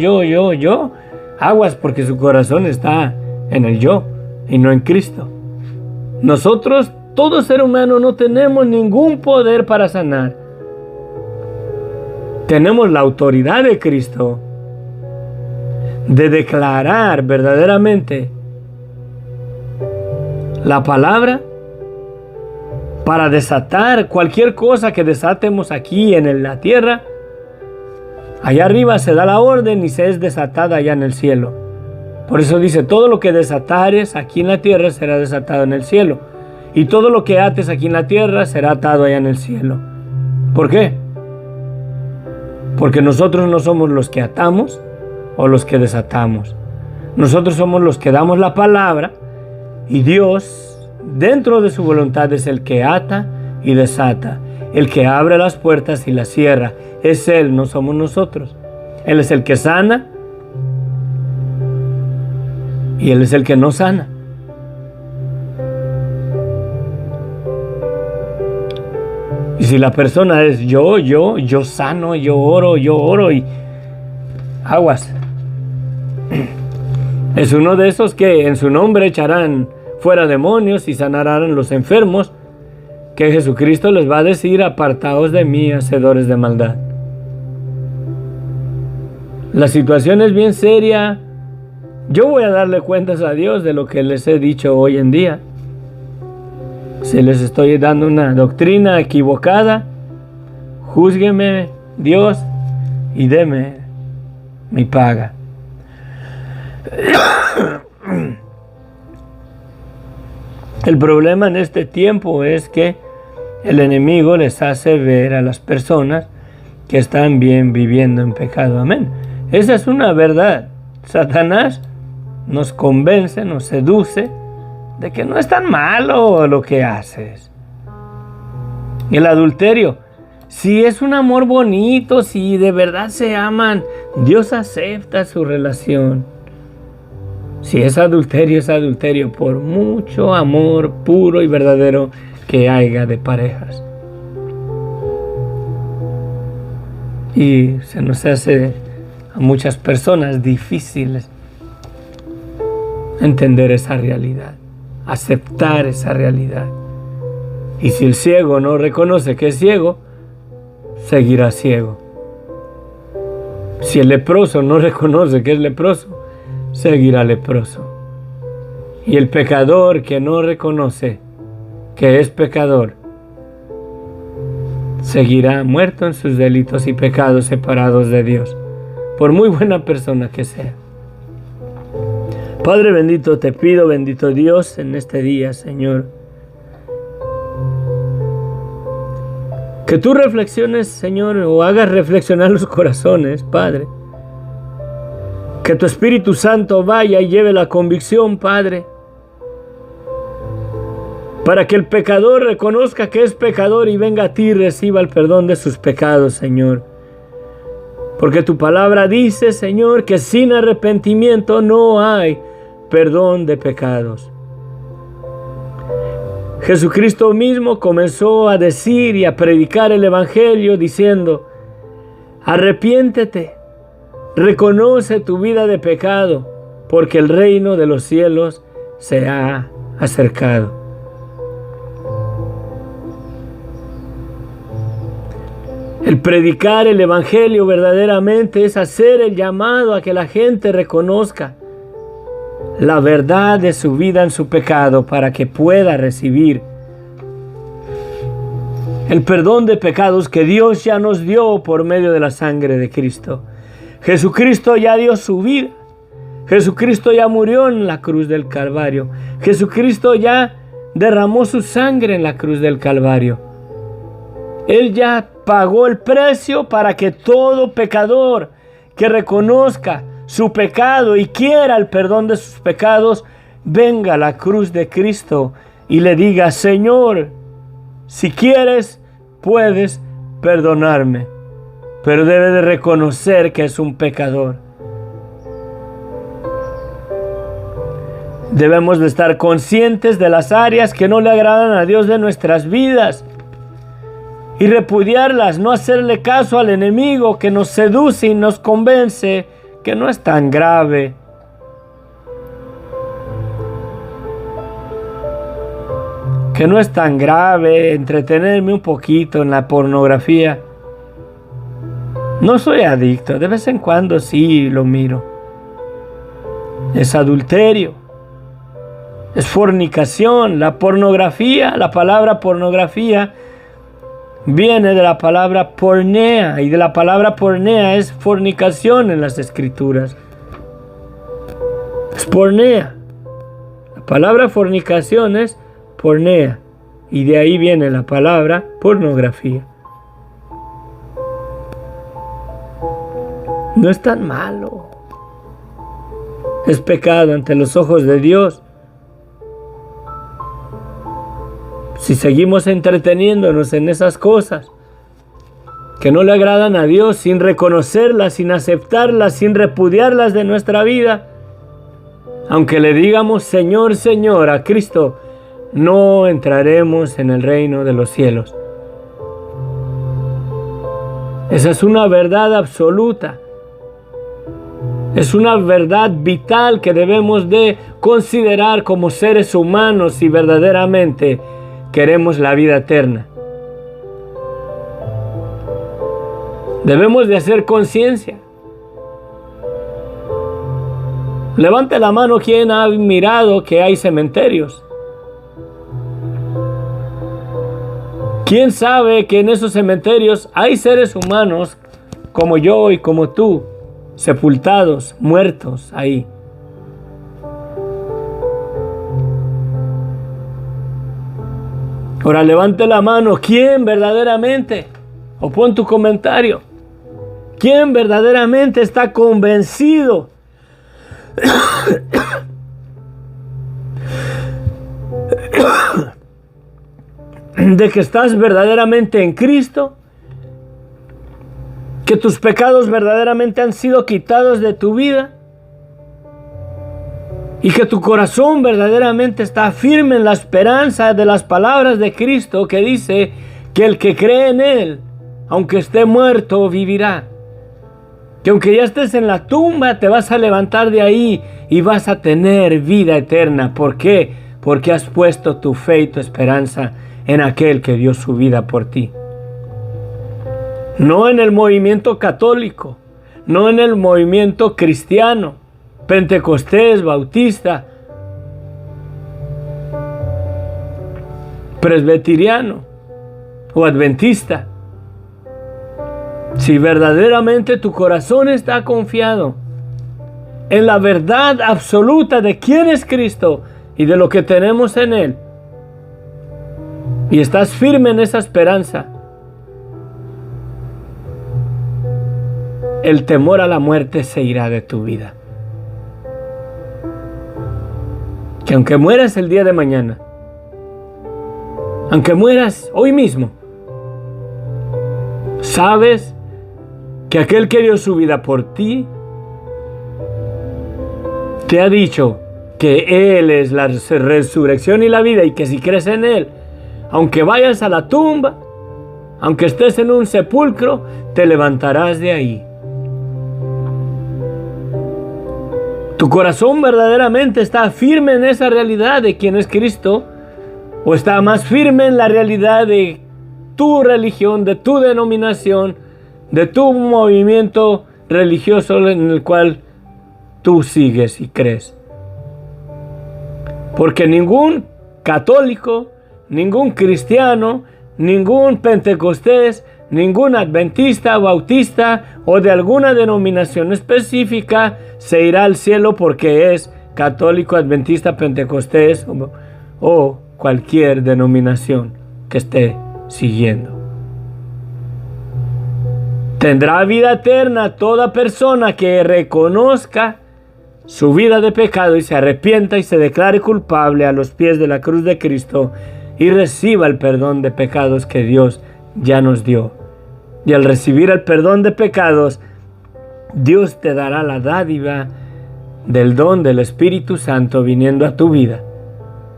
aguas, porque su corazón está en el yo y no en Cristo. Nosotros, todo ser humano, no tenemos ningún poder para sanar. Tenemos la autoridad de Cristo de declarar verdaderamente la palabra para desatar cualquier cosa que desatemos aquí en la tierra. Allá arriba se da la orden y se es desatada allá en el cielo. Por eso dice, todo lo que desatares aquí en la tierra será desatado en el cielo. Y todo lo que ates aquí en la tierra será atado allá en el cielo. ¿Por qué? Porque nosotros no somos los que atamos o los que desatamos. Nosotros somos los que damos la palabra y Dios, dentro de su voluntad, es el que ata y desata, el que abre las puertas y las cierra. Es Él, no somos nosotros. Él es el que sana y Él es el que no sana. Y si la persona es yo sano, yo oro y aguas. Es uno de esos que en su nombre echarán fuera demonios y sanarán los enfermos, que Jesucristo les va a decir, apartaos de mí, hacedores de maldad. La situación es bien seria. Yo voy a darle cuentas a Dios de lo que les he dicho hoy en día. Si les estoy dando una doctrina equivocada, júzgueme, Dios, y deme mi paga. El problema en este tiempo es que el enemigo les hace ver a las personas que están bien viviendo en pecado. Amén. Esa es una verdad. Satanás nos convence, nos seduce de que no es tan malo lo que haces. El adulterio, si es un amor bonito, si de verdad se aman, Dios acepta su relación. Si es adulterio por mucho amor puro y verdadero que haya de parejas. Y se nos hace a muchas personas difíciles entender esa realidad, aceptar esa realidad. Y si el ciego no reconoce que es ciego, seguirá ciego. Si el leproso no reconoce que es leproso, seguirá leproso. Y el pecador que no reconoce que es pecador, seguirá muerto en sus delitos y pecados, separados de Dios, por muy buena persona que sea. Padre bendito, te pido, bendito Dios, en este día, Señor, que tú reflexiones, Señor, o hagas reflexionar los corazones, Padre. Que tu Espíritu Santo vaya y lleve la convicción, Padre, para que el pecador reconozca que es pecador y venga a ti y reciba el perdón de sus pecados, Señor. Porque tu palabra dice, Señor, que sin arrepentimiento no hay perdón de pecados. Jesucristo mismo comenzó a decir y a predicar el Evangelio diciendo: arrepiéntete, reconoce tu vida de pecado, porque el reino de los cielos se ha acercado. El predicar el Evangelio verdaderamente es hacer el llamado a que la gente reconozca la verdad de su vida en su pecado para que pueda recibir el perdón de pecados que Dios ya nos dio por medio de la sangre de Cristo. Jesucristo ya dio su vida. Jesucristo ya murió en la cruz del Calvario. Jesucristo ya derramó su sangre en la cruz del Calvario. Él ya pagó el precio para que todo pecador que reconozca su pecado y quiera el perdón de sus pecados, venga a la cruz de Cristo y le diga: Señor, si quieres, puedes perdonarme. Pero debe de reconocer que es un pecador. Debemos de estar conscientes de las áreas que no le agradan a Dios de nuestras vidas y repudiarlas, no hacerle caso al enemigo que nos seduce y nos convence que no es tan grave. Que no es tan grave entretenerme un poquito en la pornografía. No soy adicto, de vez en cuando sí lo miro. Es adulterio, es fornicación. La pornografía, la palabra pornografía viene de la palabra pornea, y de la palabra pornea es fornicación en las escrituras. Es pornea. La palabra fornicación es pornea, y de ahí viene la palabra pornografía. No es tan malo. Es pecado ante los ojos de Dios. Si seguimos entreteniéndonos en esas cosas que no le agradan a Dios, sin reconocerlas, sin aceptarlas, sin repudiarlas de nuestra vida, aunque le digamos Señor, Señor a Cristo, no entraremos en el reino de los cielos. Esa es una verdad absoluta. Es una verdad vital que debemos de considerar como seres humanos si verdaderamente queremos la vida eterna. Debemos de hacer conciencia. Levante la mano quien ha mirado que hay cementerios. ¿Quién sabe que en esos cementerios hay seres humanos como yo y como tú, sepultados, muertos ahí? Ahora levante la mano, ¿quién verdaderamente? O pon tu comentario. ¿Quién verdaderamente está convencido de que estás verdaderamente en Cristo? ¿Que tus pecados verdaderamente han sido quitados de tu vida? Y que tu corazón verdaderamente está firme en la esperanza de las palabras de Cristo, que dice que el que cree en Él, aunque esté muerto, vivirá. Que aunque ya estés en la tumba, te vas a levantar de ahí y vas a tener vida eterna. ¿Por qué? Porque has puesto tu fe y tu esperanza en aquel que dio su vida por ti. No en el movimiento católico, no en el movimiento cristiano, pentecostés, bautista, presbiteriano o adventista. Si verdaderamente tu corazón está confiado en la verdad absoluta de quién es Cristo y de lo que tenemos en Él, y estás firme en esa esperanza, el temor a la muerte se irá de tu vida. Que aunque mueras el día de mañana, aunque mueras hoy mismo, sabes que aquel que dio su vida por ti te ha dicho que Él es la resurrección y la vida, y que si crees en Él, aunque vayas a la tumba, aunque estés en un sepulcro, te levantarás de ahí. ¿Tu corazón verdaderamente está firme en esa realidad de quién es Cristo? ¿O está más firme en la realidad de tu religión, de tu denominación, de tu movimiento religioso en el cual tú sigues y crees? Porque ningún católico, ningún cristiano, ningún pentecostés, ningún adventista, bautista o de alguna denominación específica se irá al cielo porque es católico, adventista, pentecostés o cualquier denominación que esté siguiendo. Tendrá vida eterna toda persona que reconozca su vida de pecado y se arrepienta y se declare culpable a los pies de la cruz de Cristo y reciba el perdón de pecados que Dios ya nos dio. Y al recibir el perdón de pecados, Dios te dará la dádiva del don del Espíritu Santo viniendo a tu vida.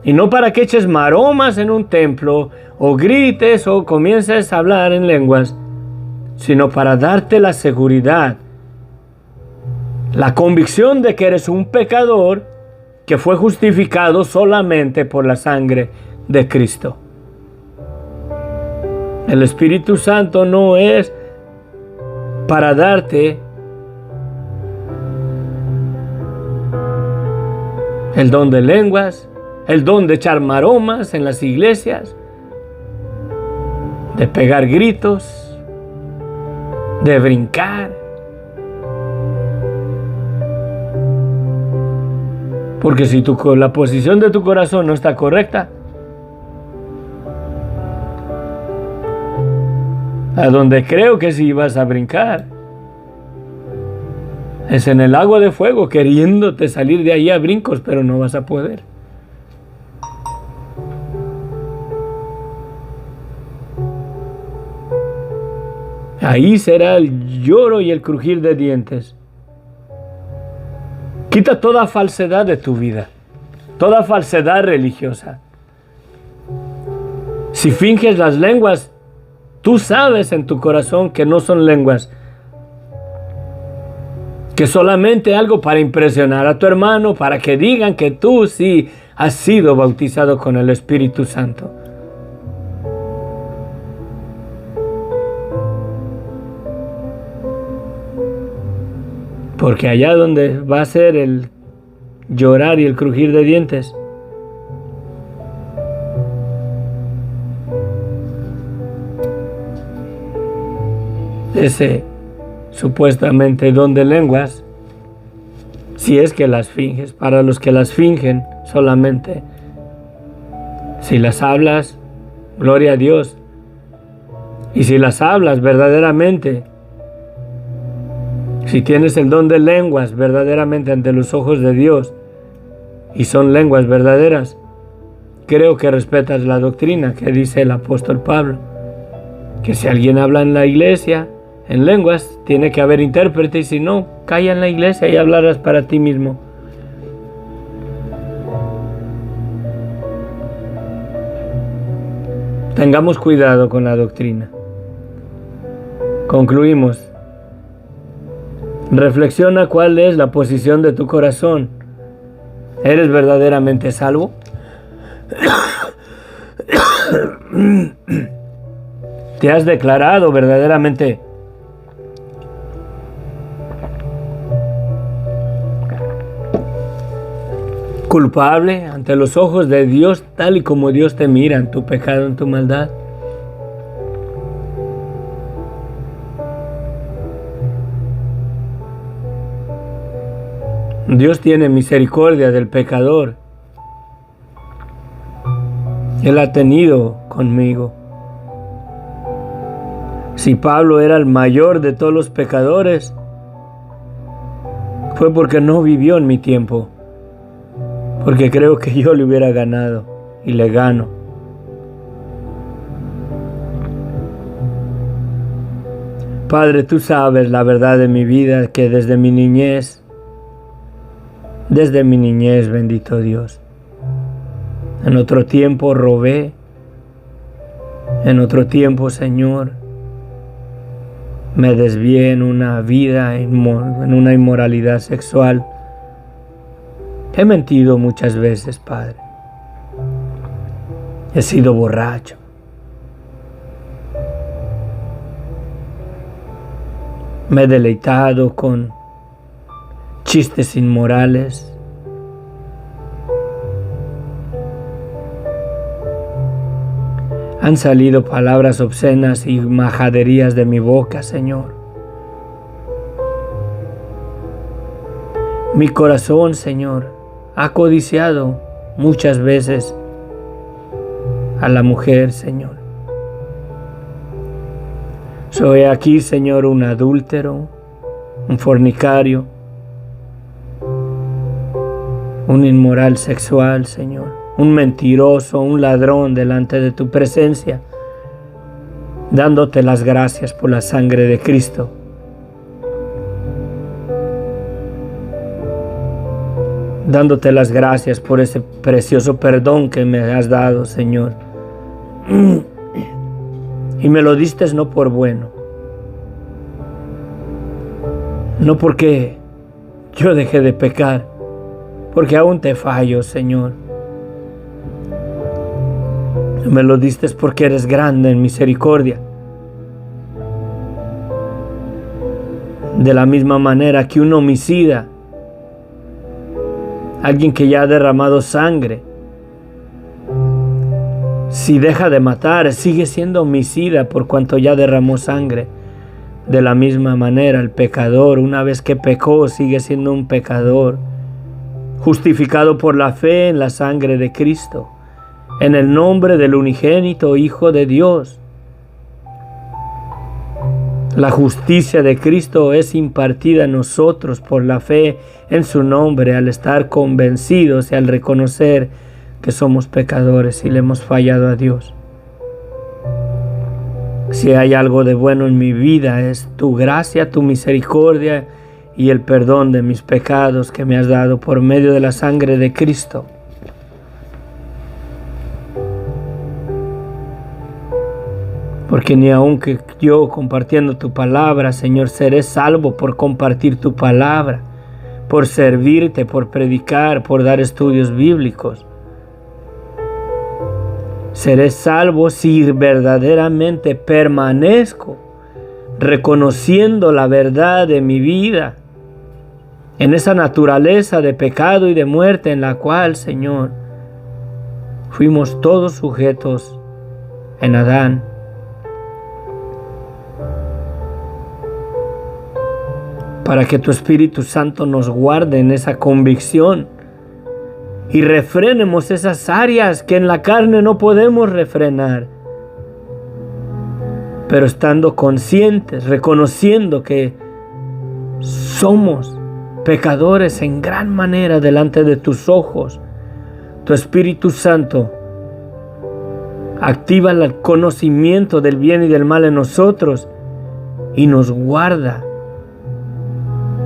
Y no para que eches maromas en un templo, o grites, o comiences a hablar en lenguas, sino para darte la seguridad, la convicción de que eres un pecador que fue justificado solamente por la sangre de Cristo. El Espíritu Santo no es para darte el don de lenguas, el don de echar maromas en las iglesias, de pegar gritos, de brincar. Porque si la posición de tu corazón no está correcta, a donde creo que sí vas a brincar es en el agua de fuego, queriéndote salir de ahí a brincos, pero no vas a poder. Ahí será el lloro y el crujir de dientes. Quita toda falsedad de tu vida, toda falsedad religiosa. Si finges las lenguas, tú sabes en tu corazón que no son lenguas, que solamente algo para impresionar a tu hermano, para que digan que tú sí has sido bautizado con el Espíritu Santo. Porque allá donde va a ser el llorar y el crujir de dientes, ese supuestamente don de lenguas, si es que las finges, para los que las fingen solamente, si las hablas, gloria a Dios, y si las hablas verdaderamente, si tienes el don de lenguas verdaderamente ante los ojos de Dios y son lenguas verdaderas, creo que respetas la doctrina que dice el apóstol Pablo, que si alguien habla en la iglesia en lenguas, tiene que haber intérprete, y si no, calla en la iglesia y hablarás para ti mismo. Tengamos cuidado con la doctrina. Concluimos. Reflexiona cuál es la posición de tu corazón. ¿Eres verdaderamente salvo? ¿Te has declarado verdaderamente culpable ante los ojos de Dios, tal y como Dios te mira en tu pecado, en tu maldad? Dios tiene misericordia del pecador. Él ha tenido conmigo. Si Pablo era el mayor de todos los pecadores, fue porque no vivió en mi tiempo. Porque creo que yo le hubiera ganado y le gano. Padre, tú sabes la verdad de mi vida, que desde mi niñez desde mi niñez, bendito Dios. En otro tiempo robé. En otro tiempo, Señor, me desvié en una vida, en una inmoralidad sexual. He mentido muchas veces, Padre. He sido borracho. Me he deleitado con chistes inmorales. Han salido palabras obscenas y majaderías de mi boca, Señor. Mi corazón, Señor, ha codiciado muchas veces a la mujer, Señor. Soy aquí, Señor, un adúltero, un fornicario, un inmoral sexual, Señor. Un mentiroso, un ladrón delante de tu presencia, dándote las gracias por la sangre de Cristo. Dándote las gracias por ese precioso perdón que me has dado, Señor. Y me lo diste no por bueno, no porque yo dejé de pecar, porque aún te fallo, Señor. Me lo diste porque eres grande en misericordia. De la misma manera que un homicida, alguien que ya ha derramado sangre, si deja de matar, sigue siendo homicida por cuanto ya derramó sangre. De la misma manera, el pecador, una vez que pecó, sigue siendo un pecador, justificado por la fe en la sangre de Cristo, en el nombre del unigénito Hijo de Dios. La justicia de Cristo es impartida a nosotros por la fe en su nombre, al estar convencidos y al reconocer que somos pecadores y le hemos fallado a Dios. Si hay algo de bueno en mi vida, es tu gracia, tu misericordia y el perdón de mis pecados que me has dado por medio de la sangre de Cristo. Porque ni aun que yo compartiendo tu palabra, Señor, seré salvo por compartir tu palabra, por servirte, por predicar, por dar estudios bíblicos. Seré salvo si verdaderamente permanezco reconociendo la verdad de mi vida, en esa naturaleza de pecado y de muerte en la cual, Señor, fuimos todos sujetos en Adán. Para que tu Espíritu Santo nos guarde en esa convicción y refrenemos esas áreas que en la carne no podemos refrenar, pero estando conscientes, reconociendo que somos pecadores en gran manera delante de tus ojos. Tu Espíritu Santo activa el conocimiento del bien y del mal en nosotros y nos guarda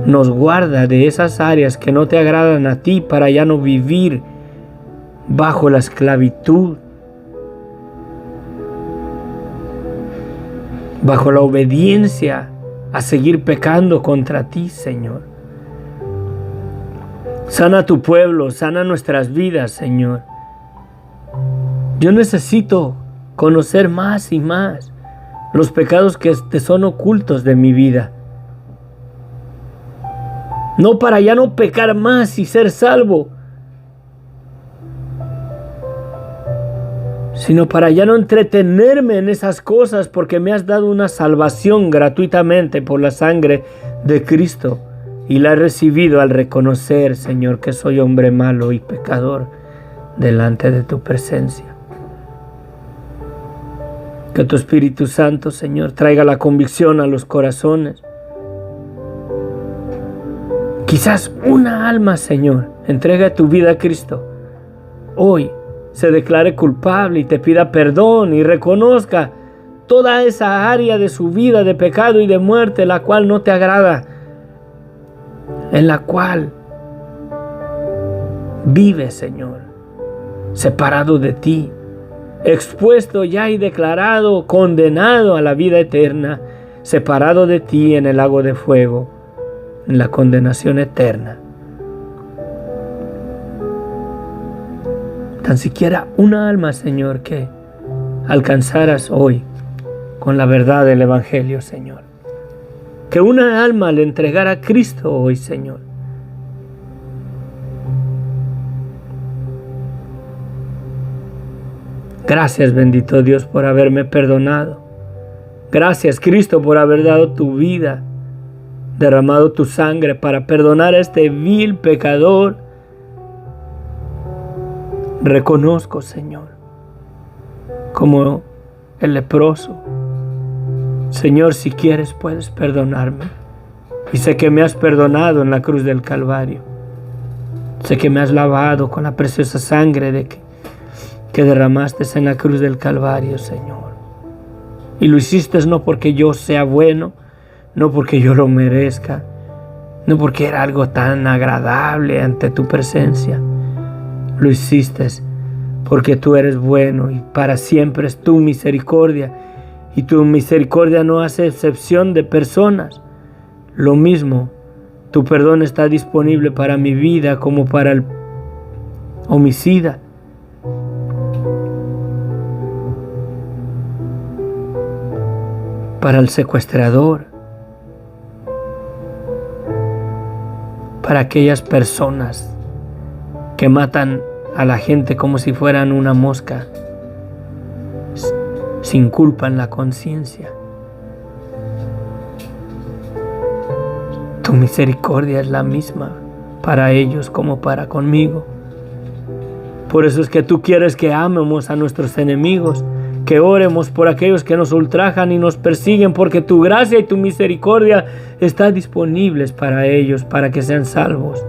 de esas áreas que no te agradan a ti, para ya no vivir bajo la esclavitud, bajo la obediencia a seguir pecando contra ti, Señor. Sana a tu pueblo, sana nuestras vidas, Señor. Yo necesito conocer más y más los pecados que te son ocultos de mi vida. No para ya no pecar más y ser salvo, sino para ya no entretenerme en esas cosas, porque me has dado una salvación gratuitamente por la sangre de Cristo y la he recibido al reconocer, Señor, que soy hombre malo y pecador delante de tu presencia. Que tu Espíritu Santo, Señor, traiga la convicción a los corazones. Quizás una alma, Señor, entrega tu vida a Cristo hoy, se declare culpable y te pida perdón y reconozca toda esa área de su vida de pecado y de muerte, la cual no te agrada, en la cual Vive, Señor, separado de ti, expuesto ya y declarado, condenado a la vida eterna, separado de ti en el lago de fuego, en la condenación eterna. Tan siquiera una alma, Señor, que alcanzaras hoy con la verdad del Evangelio, Señor. Que una alma le entregara a Cristo hoy, Señor. Gracias, bendito Dios, por haberme perdonado. Gracias, Cristo, por haber dado tu vida, derramado tu sangre para perdonar a este vil pecador. Reconozco, Señor, como el leproso. Señor, si quieres, puedes perdonarme. Y sé que me has perdonado en la cruz del Calvario. Sé que me has lavado con la preciosa sangre que derramaste en la cruz del Calvario, Señor. Y lo hiciste no porque yo sea bueno, no porque yo lo merezca, no porque era algo tan agradable ante tu presencia. Lo hiciste porque tú eres bueno y para siempre es tu misericordia. Y tu misericordia no hace excepción de personas. Lo mismo, tu perdón está disponible para mi vida como para el homicida. Para el secuestrador. Para aquellas personas que matan a la gente como si fueran una mosca, sin culpa en la conciencia. Tu misericordia es la misma para ellos como para conmigo. Por eso es que tú quieres que amemos a nuestros enemigos, que oremos por aquellos que nos ultrajan y nos persiguen, porque tu gracia y tu misericordia están disponibles para ellos, para que sean salvos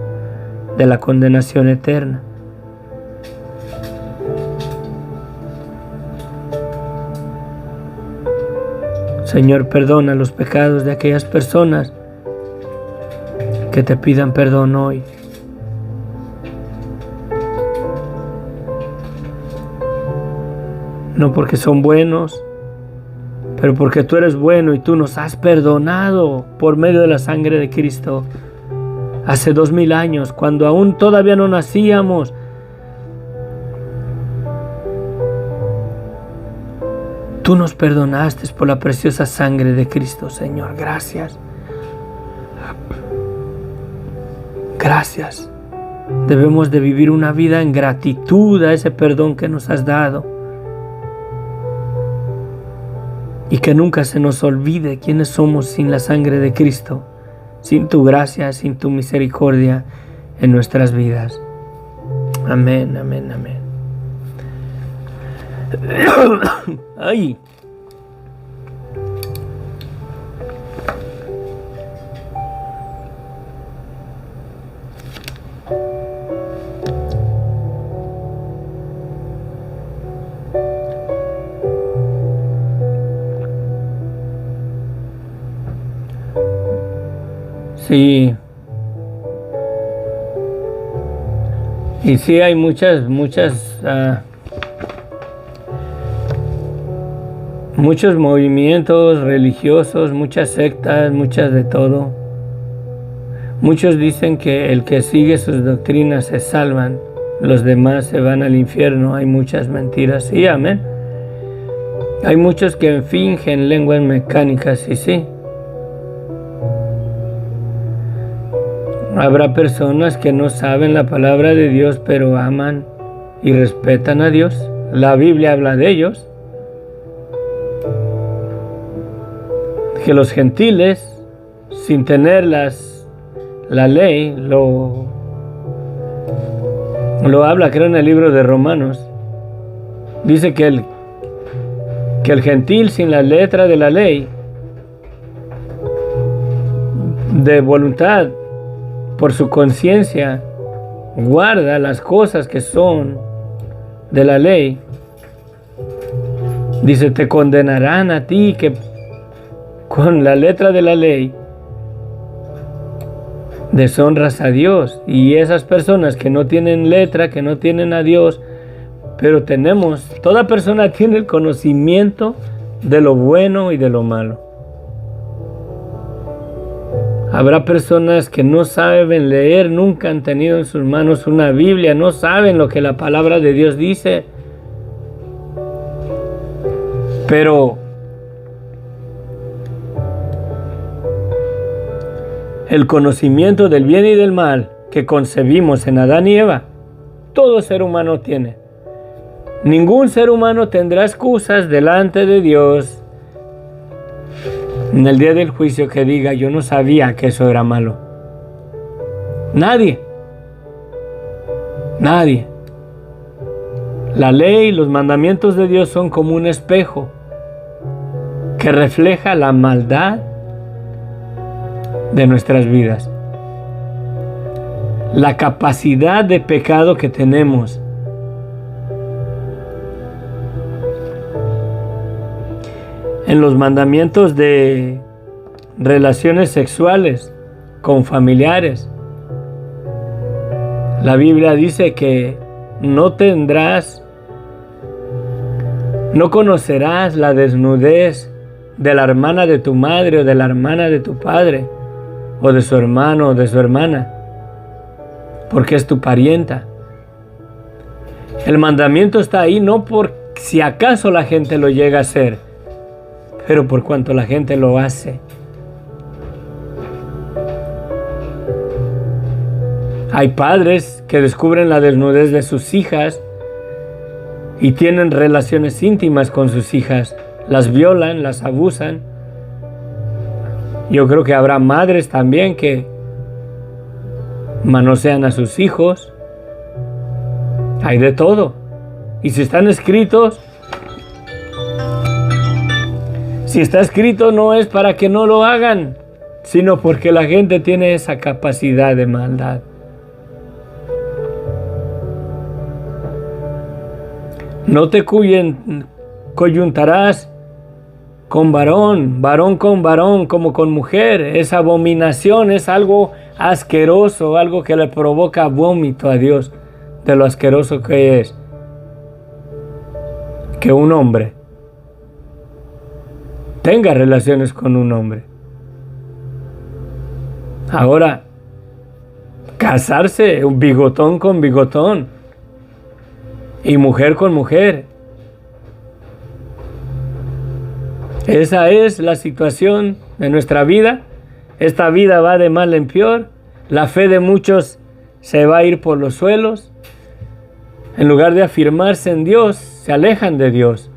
de la condenación eterna. Señor, perdona los pecados de aquellas personas que te pidan perdón hoy. No porque son buenos, pero porque tú eres bueno y tú nos has perdonado por medio de la sangre de Cristo. Hace 2000 años, cuando aún todavía no nacíamos, tú nos perdonaste por la preciosa sangre de Cristo, Señor. Gracias. Gracias. Debemos de vivir una vida en gratitud a ese perdón que nos has dado. Y que nunca se nos olvide quiénes somos sin la sangre de Cristo, sin tu gracia, sin tu misericordia en nuestras vidas. Amén, amén, amén. Ay. Sí. Y sí, hay muchos movimientos religiosos, muchas sectas, muchas de todo. Muchos dicen que el que sigue sus doctrinas se salvan, los demás se van al infierno. Hay muchas mentiras. Sí, amén. Hay muchos que fingen lenguas mecánicas, y sí. Habrá personas que no saben la palabra de Dios, pero aman y respetan a Dios. La Biblia habla de ellos. Que los gentiles, sin tener la ley, lo habla, creo, en el libro de Romanos. Dice que el gentil sin la letra de la ley, de voluntad, por su conciencia, guarda las cosas que son de la ley. Dice, te condenarán a ti que con la letra de la ley deshonras a Dios. Y esas personas que no tienen letra, que no tienen a Dios, pero toda persona tiene el conocimiento de lo bueno y de lo malo. Habrá personas que no saben leer, nunca han tenido en sus manos una Biblia, no saben lo que la palabra de Dios dice. Pero el conocimiento del bien y del mal que concebimos en Adán y Eva, todo ser humano tiene. Ningún ser humano tendrá excusas delante de Dios en el día del juicio que diga: yo no sabía que eso era malo. Nadie. Nadie. La ley, los mandamientos de Dios son como un espejo que refleja la maldad de nuestras vidas. La capacidad de pecado que tenemos. En los mandamientos de relaciones sexuales con familiares, la Biblia dice que no conocerás la desnudez de la hermana de tu madre o de la hermana de tu padre o de su hermano o de su hermana, porque es tu parienta. El mandamiento está ahí no por si acaso la gente lo llega a hacer, pero por cuanto la gente lo hace. Hay padres que descubren la desnudez de sus hijas y tienen relaciones íntimas con sus hijas, las violan, las abusan. Yo creo que habrá madres también que manosean a sus hijos. Hay de todo. Y si están escritos, si está escrito, no es para que no lo hagan, sino porque la gente tiene esa capacidad de maldad. No te coyuntarás con varón con varón, como con mujer. Es abominación, es algo asqueroso, algo que le provoca vómito a Dios, de lo asqueroso que es que un hombre tenga relaciones con un hombre. Ahora, casarse, un bigotón con bigotón y mujer con mujer. Esa es la situación de nuestra vida. Esta vida va de mal en peor. La fe de muchos se va a ir por los suelos. En lugar de afirmarse en Dios, se alejan de Dios.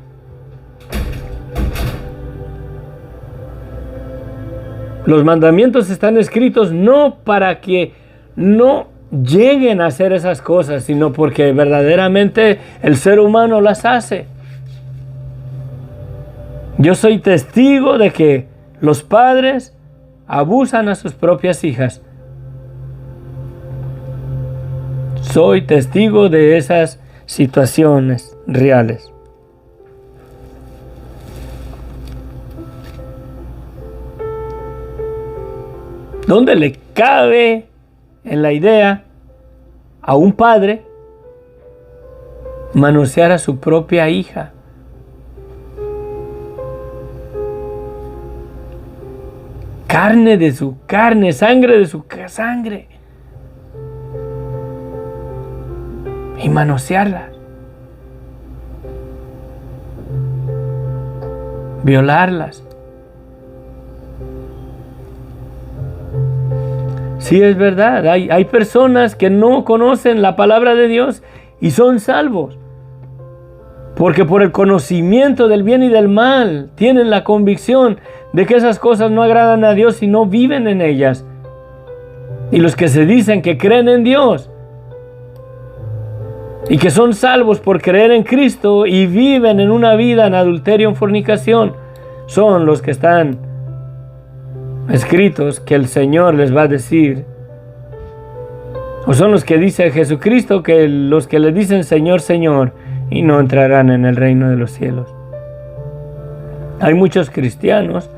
Los mandamientos están escritos no para que no lleguen a hacer esas cosas, sino porque verdaderamente el ser humano las hace. Yo soy testigo de que los padres abusan a sus propias hijas. Soy testigo de esas situaciones reales. ¿Dónde le cabe en la idea a un padre manosear a su propia hija? Carne de su carne, sangre de su sangre. Y manosearla. Violarlas. Sí, es verdad, hay personas que no conocen la palabra de Dios y son salvos. Porque por el conocimiento del bien y del mal tienen la convicción de que esas cosas no agradan a Dios y no viven en ellas. Y los que se dicen que creen en Dios y que son salvos por creer en Cristo y viven en una vida en adulterio, en fornicación, son los que están escritos que el Señor les va a decir, o son los que dice Jesucristo, que los que le dicen Señor, Señor, y no entrarán en el reino de los cielos. Hay muchos cristianos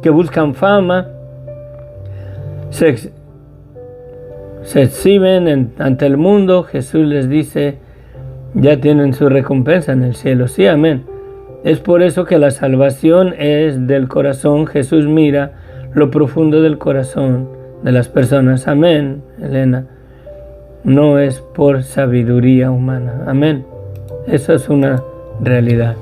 que buscan fama, se exhiben ante el mundo. Jesús les dice, ya tienen su recompensa en el cielo. Sí, amén. Es por eso que la salvación es del corazón. Jesús mira lo profundo del corazón de las personas. Amén, Elena. No es por sabiduría humana. Amén. Eso es una realidad.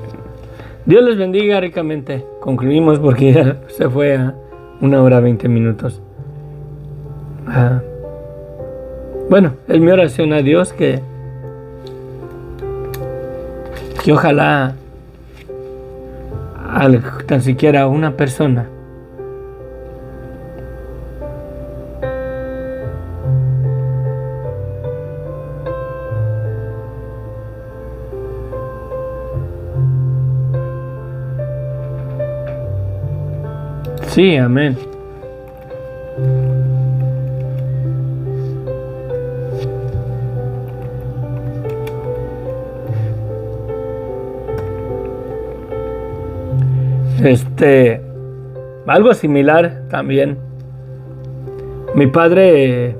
Dios les bendiga ricamente. Concluimos porque ya se fue a 1 hora 20 minutos. Bueno, es mi oración a Dios que ojalá tan siquiera una persona sí, amén. Algo similar también. Mi padre,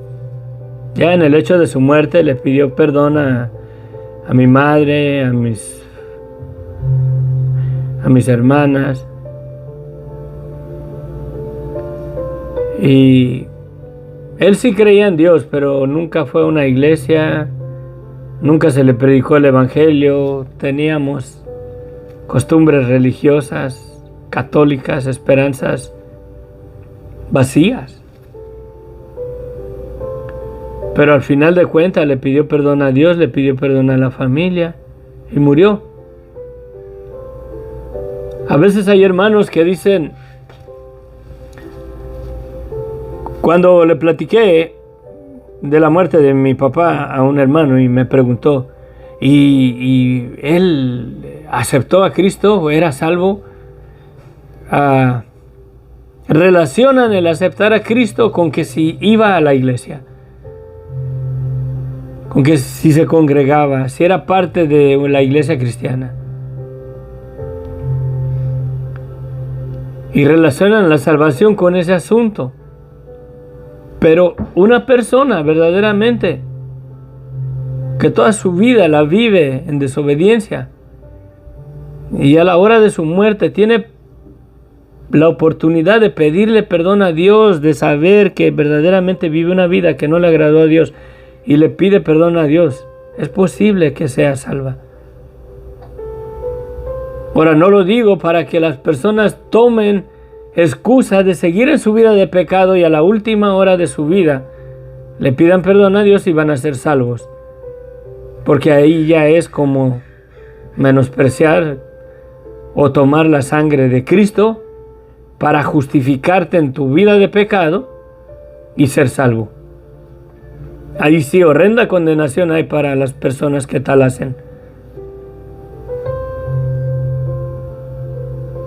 ya en el hecho de su muerte, le pidió perdón a mi madre, a mis hermanas. Y él sí creía en Dios, pero nunca fue a una iglesia, nunca se le predicó el evangelio. Teníamos costumbres religiosas, católicas, esperanzas vacías. Pero al final de cuentas le pidió perdón a Dios, le pidió perdón a la familia y murió. A veces hay hermanos que dicen, cuando le platiqué de la muerte de mi papá a un hermano y me preguntó, ¿y él aceptó a Cristo o era salvo? Relacionan el aceptar a Cristo con que si iba a la iglesia, con que si se congregaba, si era parte de la iglesia cristiana. Y relacionan la salvación con ese asunto. Pero una persona verdaderamente que toda su vida la vive en desobediencia y a la hora de su muerte tiene la oportunidad de pedirle perdón a Dios, de saber que verdaderamente vive una vida que no le agradó a Dios y le pide perdón a Dios, es posible que sea salva. Ahora, no lo digo para que las personas tomen excusa de seguir en su vida de pecado y a la última hora de su vida le pidan perdón a Dios y van a ser salvos, porque ahí ya es como menospreciar o tomar la sangre de Cristo para justificarte en tu vida de pecado y ser salvo. Ahí sí, horrenda condenación hay para las personas que tal hacen.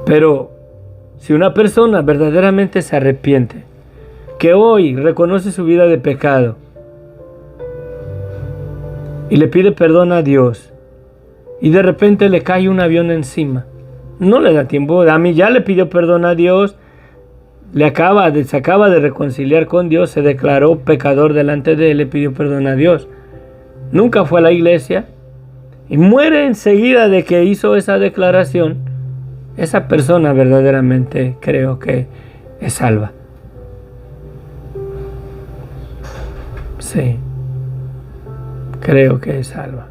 Pero si una persona verdaderamente se arrepiente, que hoy reconoce su vida de pecado y le pide perdón a Dios y de repente le cae un avión encima, no le da tiempo. A mí ya le pidió perdón a Dios, se acaba de reconciliar con Dios, se declaró pecador delante de él, le pidió perdón a Dios. Nunca fue a la iglesia y muere enseguida de que hizo esa declaración. Esa persona verdaderamente creo que es salva. Sí, creo que es salva.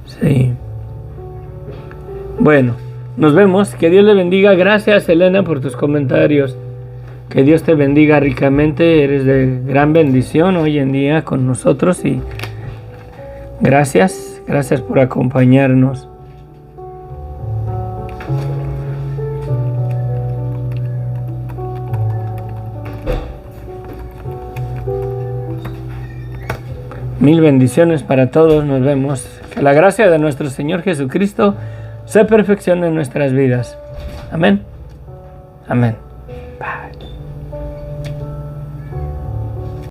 Sí. Bueno, nos vemos. Que Dios le bendiga. Gracias, Elena, por tus comentarios. Que Dios te bendiga ricamente. Eres de gran bendición hoy en día con nosotros y gracias por acompañarnos. Mil bendiciones para todos. Nos vemos. Que la gracia de nuestro Señor Jesucristo se perfeccione en nuestras vidas. Amén. Amén.